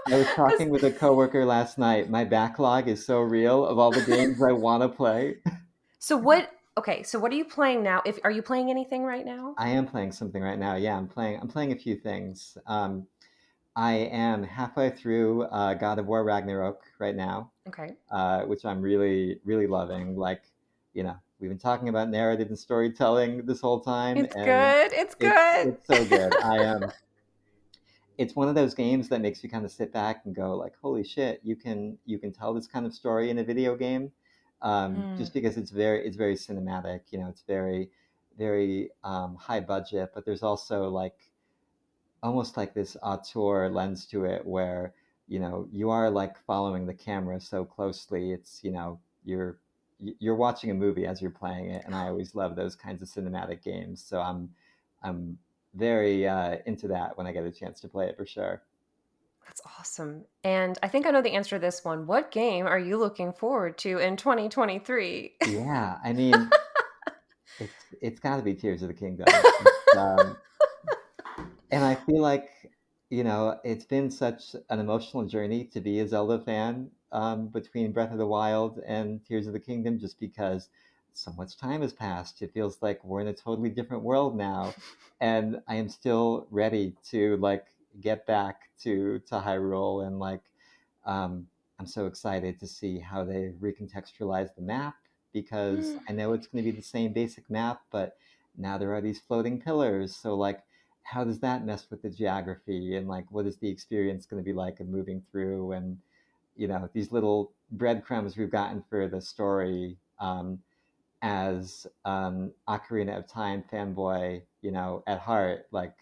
I was 'Cause- talking with a coworker last night. My backlog is so real of all the games I want to play. so what? Okay, so what are you playing now? If are you playing anything right now? I am playing something right now. Yeah, I'm playing a few things. I am halfway through God of War Ragnarok right now, Okay, which I'm really really loving. Like, we've been talking about narrative and storytelling this whole time, it's and good. It's it's good. it's so good. It's one of those games that makes you kind of sit back and go like, holy shit, you can tell this kind of story in a video game, Mm. just because it's very cinematic. It's very very high budget, but there's also like almost like this auteur lens to it where you are like following the camera so closely. It's you're watching a movie as you're playing it, and I always love those kinds of cinematic games. So I'm very into that when I get a chance to play it for sure. That's awesome. And I think I know the answer to this one. What game are you looking forward to in 2023? Yeah, I mean it's got to be Tears of the Kingdom. And I feel like, it's been such an emotional journey to be a Zelda fan between Breath of the Wild and Tears of the Kingdom, just because so much time has passed. It feels like we're in a totally different world now. And I am still ready to like get back to Hyrule and like um, I'm so excited to see how they recontextualize the map because I know it's going to be the same basic map, but now there are these floating pillars. So like how does that mess with the geography and like what is the experience going to be like of moving through and these little breadcrumbs we've gotten for the story as Ocarina of Time fanboy, at heart. Like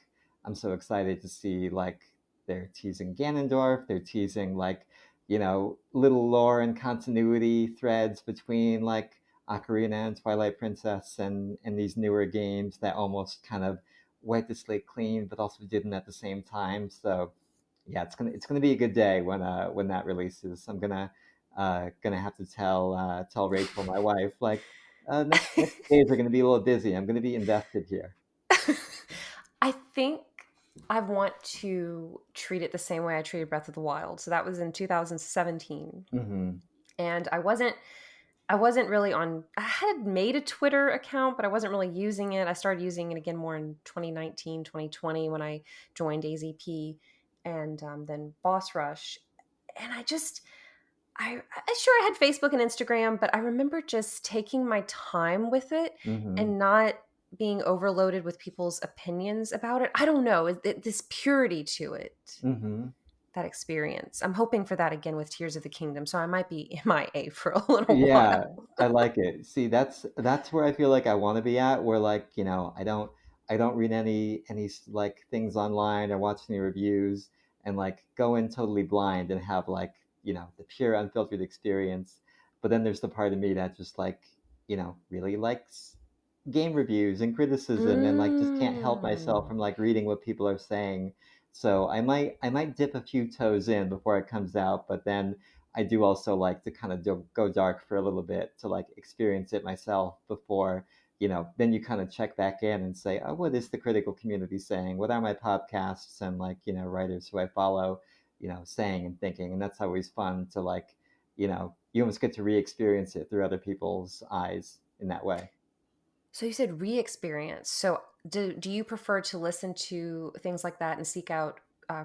I'm so excited to see like they're teasing Ganondorf, they're teasing like little lore and continuity threads between like Ocarina and Twilight Princess and these newer games that almost kind of wiped the slate clean, but also didn't at the same time. So yeah, it's gonna be a good day when that releases. I'm gonna have to tell Rachel, my wife, like next days are gonna be a little busy. I'm gonna be invested here. I think I want to treat it the same way I treated Breath of the Wild. So that was in 2017. Mm-hmm. And I wasn't really on. I had made a Twitter account, but I wasn't really using it. I started using it again more in 2019, 2020 when I joined AZP and then Boss Rush. And I sure I had Facebook and Instagram, but I remember just taking my time with it Mm-hmm. and not being overloaded with people's opinions about it. I don't know, this purity to it, Mm-hmm. that experience. I'm hoping for that again with Tears of the Kingdom, so I might be MIA for a little Yeah, while. I like it. See, that's where I feel like I want to be at, where like, I don't read any like things online or watch any reviews and like go in totally blind and have like, the pure unfiltered experience. But then there's the part of me that just like, really likes game reviews and criticism and like just can't help myself Mm. from like reading what people are saying. So I might dip a few toes in before it comes out, but then I do also like to kind of go dark for a little bit to like experience it myself before, then you kind of check back in and say, oh, what is the critical community saying? What are my podcasts and like, writers who I follow, saying and thinking? And that's always fun to like, you almost get to re-experience it through other people's eyes in that way. So you said re-experience. So do you prefer to listen to things like that and seek out uh,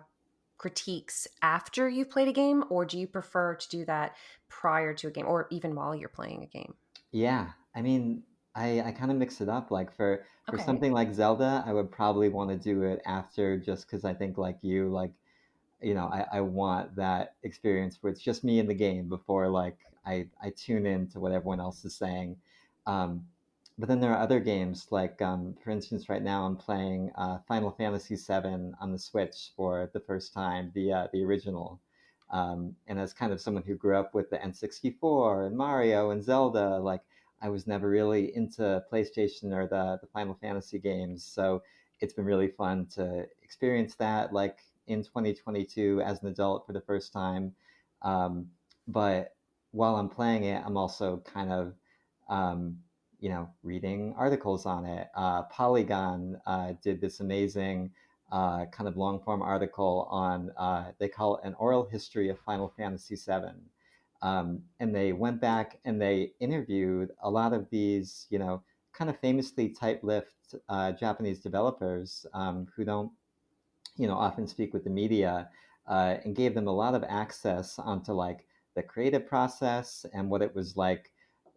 critiques after you've played a game, or do you prefer to do that prior to a game, or even while you're playing a game? Yeah, I mean, I kind of mix it up. Like for Okay. something like Zelda, I would probably want to do it after, just because I think like you, like I want that experience where it's just me in the game before like I tune in to what everyone else is saying. Um, but then there are other games like, for instance, right now I'm playing Final Fantasy VII on the Switch for the first time, the original. And as kind of someone who grew up with the N64 and Mario and Zelda, like I was never really into PlayStation or the Final Fantasy games, so it's been really fun to experience that like in 2022 as an adult for the first time. Um, but while I'm playing it, I'm also kind of, um, reading articles on it. Polygon did this amazing kind of long form article on, they call it an oral history of Final Fantasy VII. And they went back and they interviewed a lot of these, kind of famously tight-lipped Japanese developers who don't, often speak with the media, and gave them a lot of access onto like the creative process and what it was like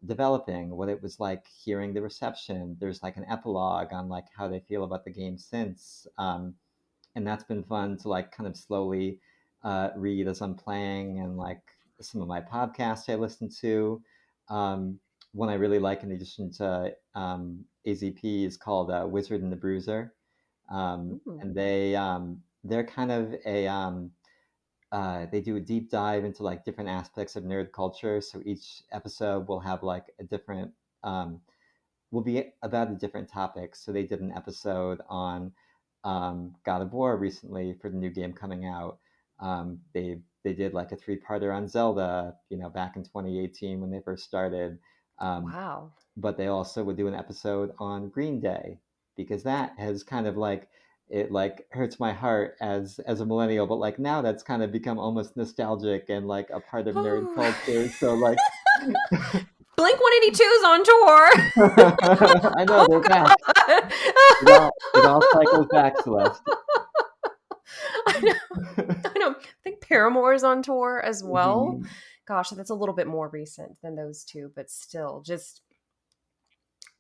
developing, what it was like hearing the reception. There's like an epilogue on like how they feel about the game since. And that's been fun to like kind of slowly read as I'm playing, and like some of my podcasts I listen to. Um, One I really like, in addition to AZP, is called Wizard and the Bruiser, Ooh. and they're kind of they do a deep dive into like different aspects of nerd culture. So each episode will have like a different um, will be about a different topic. So they did an episode on God of War recently for the new game coming out. They did like a three-parter on Zelda, back in 2018 when they first started. Um, Wow. but they also would do an episode on Green Day, because that has kind of like, it like hurts my heart as a millennial, but like now that's kind of become almost nostalgic and like a part of nerd Ooh. culture. So like Blink 182's on tour. I know they're back. God. It all cycles back, Celeste. I know. I know. I think Paramore is on tour as well. Mhm. Gosh, that's a little bit more recent than those two, but still, just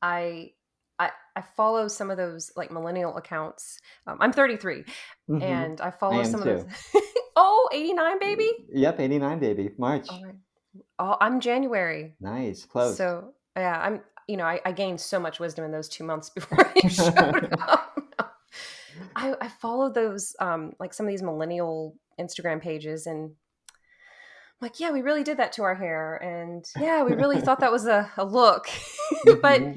I I follow some of those like millennial accounts. I'm 33, Mhm. and I I follow am some of those. too. Oh, 89, baby. Yep, 89 baby. All March. right. Oh, I'm January. Nice, close. So yeah, I gained so much wisdom in those 2 months before I showed up. I follow those like some of these millennial Instagram pages, and like, yeah, we really did that to our hair. And yeah, we really thought that was a look. But Hmm.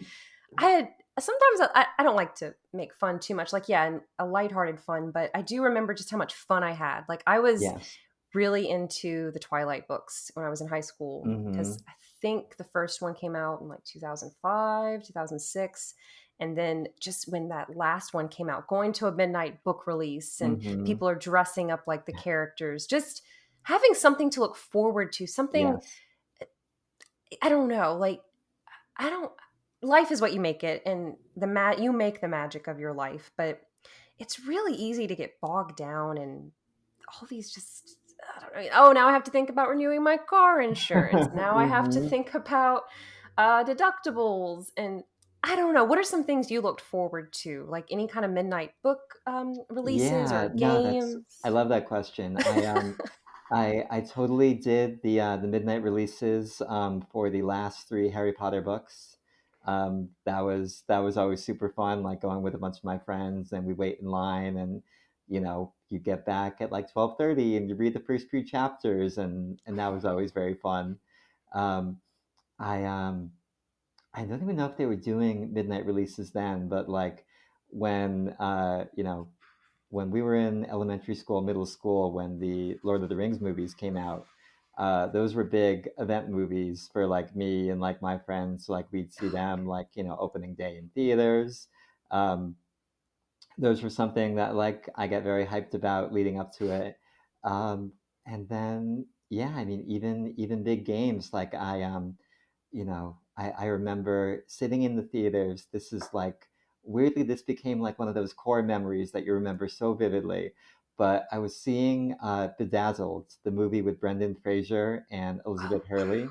I had sometimes I don't like to make fun too much. Like, yeah, and a lighthearted fun, but I do remember just how much fun I had. Like, I was Yes. really into the Twilight books when I was in high school because Hmm. I think the first one came out in like 2005, 2006. And then just when that last one came out, going to a midnight book release and Hmm. people are dressing up like the characters, just having something to look forward to, something, Yes. I don't know, like, I don't, life is what you make it, and you make the magic of your life, but it's really easy to get bogged down in all these just, I don't know. Oh, now I have to think about renewing my car insurance. Now I have to Hmm. think about deductibles. And I don't know. What are some things you looked forward to? Like any kind of midnight book releases or Yeah, no, that's I games? love that question. I totally did the midnight releases for the last three Harry Potter books. That was always super fun, like going with a bunch of my friends and we wait in line and you get back at like 12:30 and you read the first few chapters and that was always very fun. Um, I I don't even know if they were doing midnight releases then, but like when when we were in elementary school, middle school, when the Lord of the Rings movies came out, those were big event movies for like me and like my friends. So, like we'd see them like opening day in theaters. Um, those were something that like I get very hyped about leading up to it. Um, and then yeah, I mean even big games like I remember sitting in the theaters. This is like weirdly this became like one of those core memories that you remember so vividly. But I was seeing Bedazzled, the movie with Brendan Fraser and Oh, Elizabeth Hurley,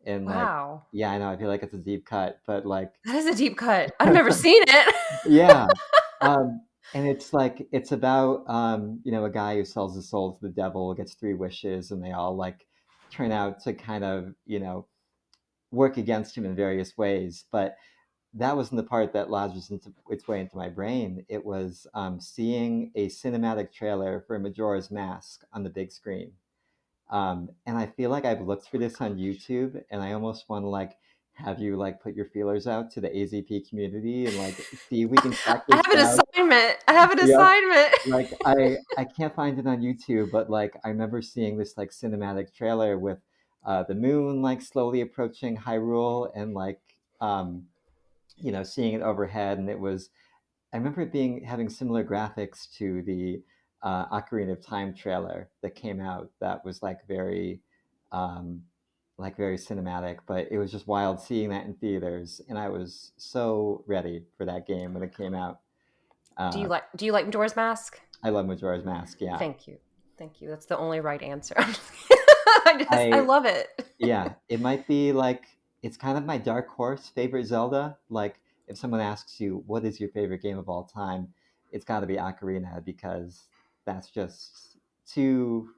and like wow. yeah, I know I feel like it's a deep cut, but like That is a deep cut. I've never seen it. yeah. And it's like it's about a guy who sells his soul to the devil, gets three wishes, and they all like turn out to kind of, work against him in various ways. But that wasn't the part that lodged its way into my brain. It was seeing a cinematic trailer for Majora's Mask on the big screen. And I feel like I've looked for this on YouTube, and I almost want to like have you like put your feelers out to the AZP community and like see if we can track I this have an down. assignment. I have an Yep. assignment. Like I can't find it on YouTube, but like I remember seeing this like cinematic trailer with the moon like slowly approaching Hyrule and like seeing it overhead, and it was I remember it being having similar graphics to the Ocarina of Time trailer that came out. That was um, like very cinematic, but it was just wild seeing that in theaters, and I was so ready for that game when it came out. Uh, Do you like Majora's Mask? I love Majora's Mask. Yeah, Thank you. Thank you. That's the only right answer. I I love it. yeah, it might be like it's kind of my dark horse favorite Zelda. Like if someone asks you what is your favorite game of all time, it's got to be Ocarina because that's just too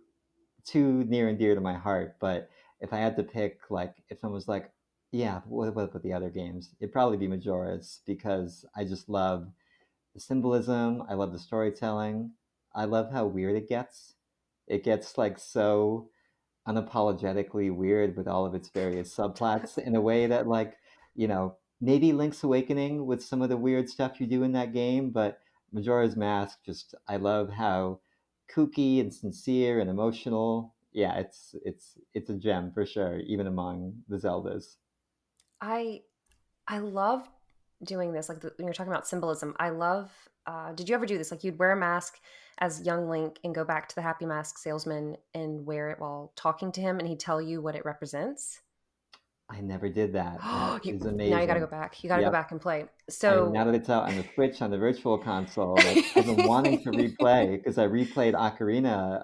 too near and dear to my heart. But if I had to pick, like if someone was like, yeah, what about the other games? It'd probably be Majora's because I just love the symbolism. I love the storytelling. I love how weird it gets. It gets like so unapologetically weird with all of its various subplots in a way that like maybe Link's Awakening with some of the weird stuff you do in that game, but Majora's Mask, just I love how kooky and sincere and emotional. Yeah, it's a gem for sure, even among the Zeldas. I I love doing this. Like when you're talking about symbolism, I love. Did you ever do this? Like you'd wear a mask as young Link and go back to the Happy Mask salesman and wear it while talking to him, and he'd tell you what it represents. I never did that. That is Now you got to go amazing. back. You got to go Yep. back and play. I mean, now So that it's out on the Switch on the Virtual Console, like I've been wanting to replay because I replayed Ocarina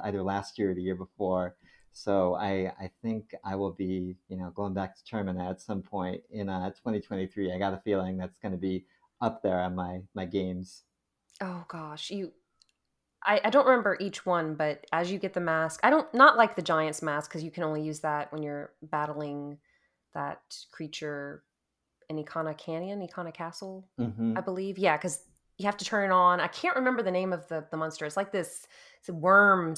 either last year or the year before. So I think I will be going back to Termina at some point in 2023. I got a feeling that's going to be up there on my games. oh gosh, I don't remember each one, but as you get the mask, I don't not like the giant's mask because you can only use that when you're battling that creature in Ikana Canyon, Ikana Castle, Hmm. I believe. Yeah, because you have to turn it on. I can't remember the name of the monster. It's like this, it's a worm,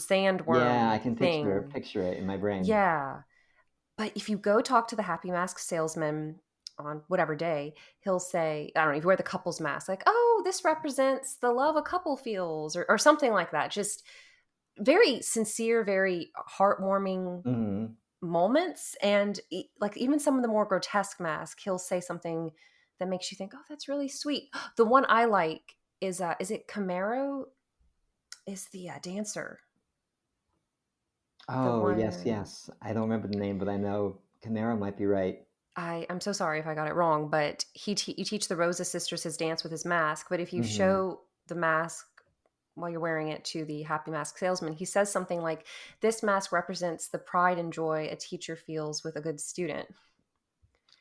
Yeah, I sandworm can thing. picture it in my brain. Yeah. But if you go talk to the Happy Mask salesman on whatever day, he'll say, I don't know, if you wear the couple's mask, like, oh, this represents the love a couple feels, or something like that. Just very sincere, very heartwarming Hmm. moments. And like even some of the more grotesque masks, he'll say something that makes you think, oh, that's really sweet. The one I like is it Camaro? Is the dancer. The Oh, yes, one yes. I don't remember the name, but I know Camaro might be right. I'm so sorry if I got it wrong, but you teach the Rosa sisters his dance with his mask. But if you Hmm. show the mask while you're wearing it to the Happy Mask salesman, he says something like, "This mask represents the pride and joy a teacher feels with a good student,"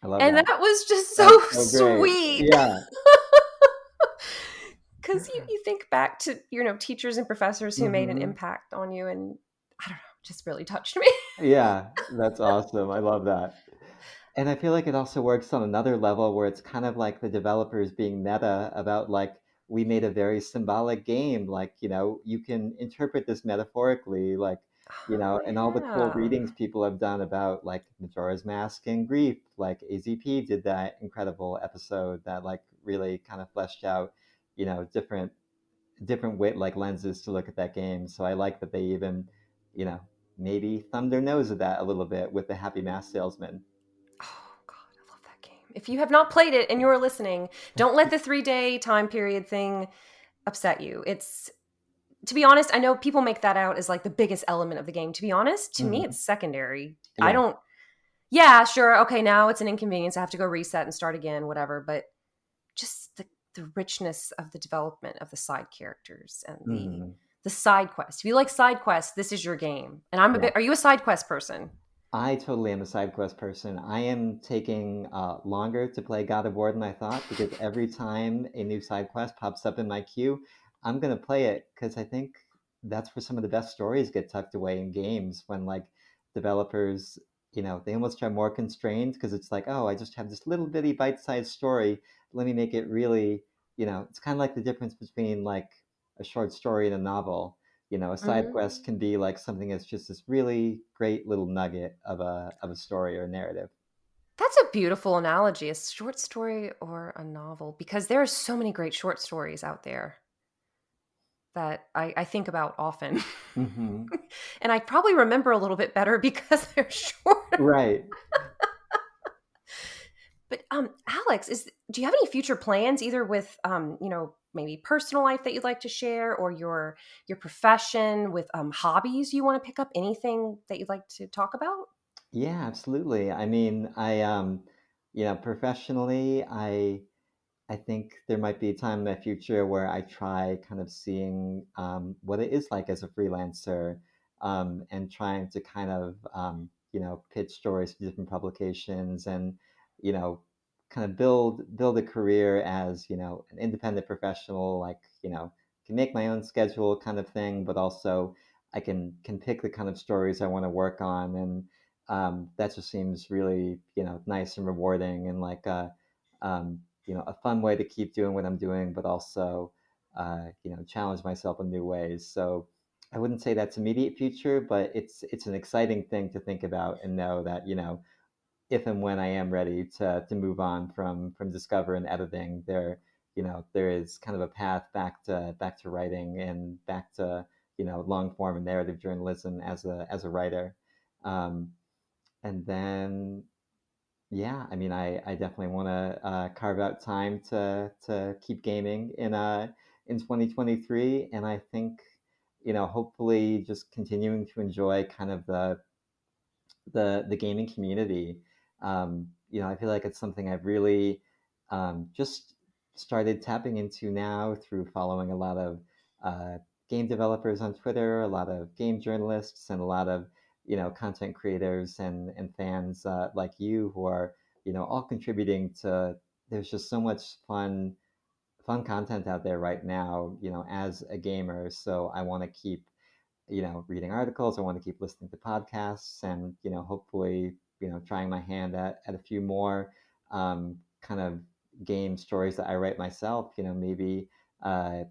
I love and that. that was just so That's so great. sweet. Yeah. Because you think back to teachers and professors who made an Hmm. impact on you, and I don't know, just really touched me. Yeah, that's awesome. I love that. And I feel like it also works on another level where it's kind of like the developers being meta about like we made a very symbolic game. Like, you can interpret this metaphorically, like, Oh and all the cool yeah. readings people have done about like Majora's Mask and Grief. Like AZP did that incredible episode that like really kind of fleshed out, different wit like lenses to look at that game. So I like that they even, you know, maybe thumb their nose at that a little bit with the Happy Mask Salesman. Oh God, I love that game. If you have not played it and you're listening, don't let the 3 day time period thing upset you. It's To be honest, I know people make that out as like the biggest element of the game. To be honest, to me, Hmm. it's secondary. I Yeah. don't. Yeah, sure. Okay, now it's an inconvenience. I have to go reset and start again, whatever. But just the richness of the development of the side characters and Hmm. the side quest. If you like side quests, this is your game. And I'm a Yeah. bit. Are you a side quest person? I totally am a side quest person. I am taking longer to play God of War than I thought because every time a new side quest pops up in my queue, I'm gonna play it because I think that's where some of the best stories get tucked away in games when like developers, they almost are more constrained because it's like, oh, I just have this little bitty bite-sized story. Let me make it really, it's kind of like the difference between like a short story and a novel. A side Mm-hmm. quest can be like something that's just this really great little nugget of a story or a narrative. That's a beautiful analogy, a short story or a novel, because there are so many great short stories out there that I think about often. Hmm. And I probably remember a little bit better because they're shorter. Right. But Alex, do you have any future plans, either with maybe personal life that you'd like to share, or your profession with hobbies you want to pick up? Anything that you'd like to talk about? Yeah, absolutely. I mean, professionally, I think there might be a time in the future where I try kind of seeing what it is like as a freelancer, and trying to kind of pitch stories to different publications and you know kind of build a career as an independent professional, like can make my own schedule kind of thing, but also I can pick the kind of stories I want to work on, and that just seems really nice and rewarding and like a fun way to keep doing what I'm doing, but also, challenge myself in new ways. So I wouldn't say that's immediate future, but it's an exciting thing to think about and know that if and when I am ready to move on from Discover and editing, there is kind of a path back to writing and back to long form and narrative journalism as a writer. Um, and then yeah, I mean, I definitely want to carve out time to keep gaming in 2023, and I think hopefully just continuing to enjoy kind of the gaming community. I feel like it's something I've really just started tapping into now through following a lot of uh, game developers on Twitter, a lot of game journalists, and a lot of content creators and fans like you who are all contributing to. There's just so much fun content out there right now. As a gamer, so I want to keep reading articles. I want to keep listening to podcasts and, hopefully, trying my hand at a few more kind of game stories that I write myself. Maybe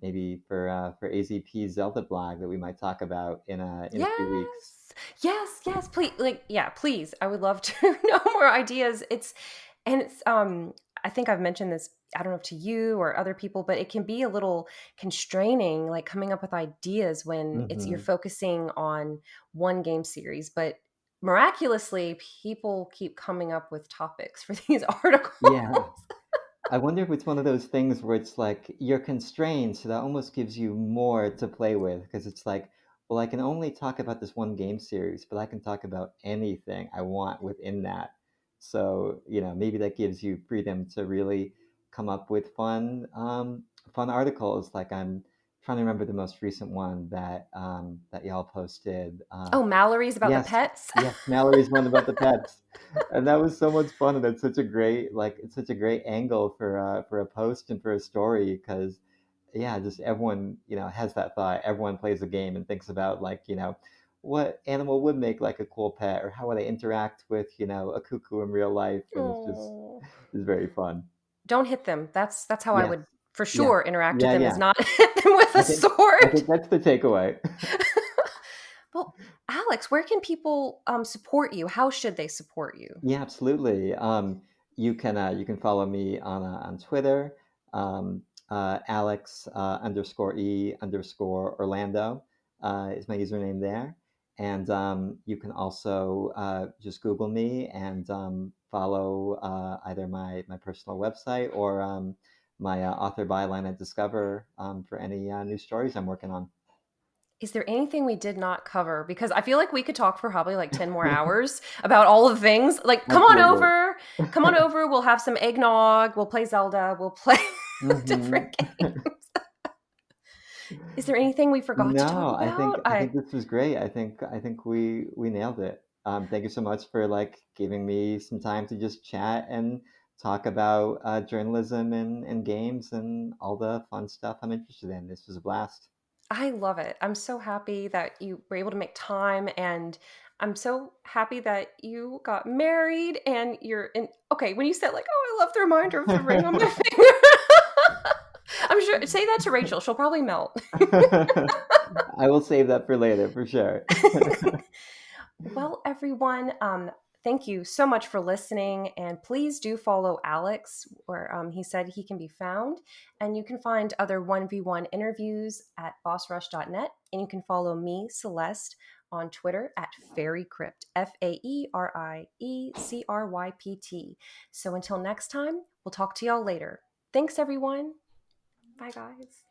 maybe for AZP Zelda blog that we might talk about in a few weeks. Yes, please, like, yeah, please. I would love to know more ideas. It's I think I've mentioned this, I don't know if to you or other people, but it can be a little constraining, like coming up with ideas when it's you're Hmm. focusing on one game series, but miraculously people keep coming up with topics for these articles. Yeah. I wonder if it's one of those things where it's like you're constrained, so that almost gives you more to play with because it's like, well, I can only talk about this one game series, but I can talk about anything I want within that. So, maybe that gives you freedom to really come up with fun articles. Like I'm trying to remember the most recent one that y'all posted. Oh, Mallory's about the Yes, pets. yes, Mallory's one about the pets, and that was so much fun. And it's such a great, it's such a great angle for a post and for a story because, yeah, just everyone has that thought. Everyone plays a game and thinks about like what animal would make like a cool pet or how would I interact with a cuckoo in real life, and it's just Oh. it's very fun. Don't hit them. That's how I Yes, would for yeah, sure interact with yeah, them, is yeah. not hit them with I a think I sword. think that's the takeaway. Well, Alex, where can people support you? How should they support you? Yeah, absolutely. You can follow me on Twitter, Alex _E _Orlando is my username there, and you can also just Google me and follow either my personal website or my author byline at Discover for any new stories I'm working on. Is there anything we did not cover? Because I feel like we could talk for probably like 10 more hours about all the things. Like, come on Absolutely. over. Come on over. We'll have some eggnog. We'll play Zelda. We'll play Hmm. different games. Is there anything we forgot to talk No, I think about? I think this was great. I think we nailed it. Thank you so much for like giving me some time to just chat and talk about journalism and games and all the fun stuff I'm interested in. This was a blast. I love it. I'm so happy that you were able to make time, and I'm so happy that you got married and you're in. Okay, when you said like, "Oh, I love the reminder of the ring on my finger." I'm sure say that to Rachel. She'll probably melt. I will save that for later for sure. Well, everyone, thank you so much for listening. And please do follow Alex, where he said he can be found. And you can find other 1v1 interviews at bossrush.net. And you can follow me, Celeste, on Twitter at FairyCrypt, FAERIECRYPT. So until next time, we'll talk to y'all later. Thanks, everyone. Bye, guys.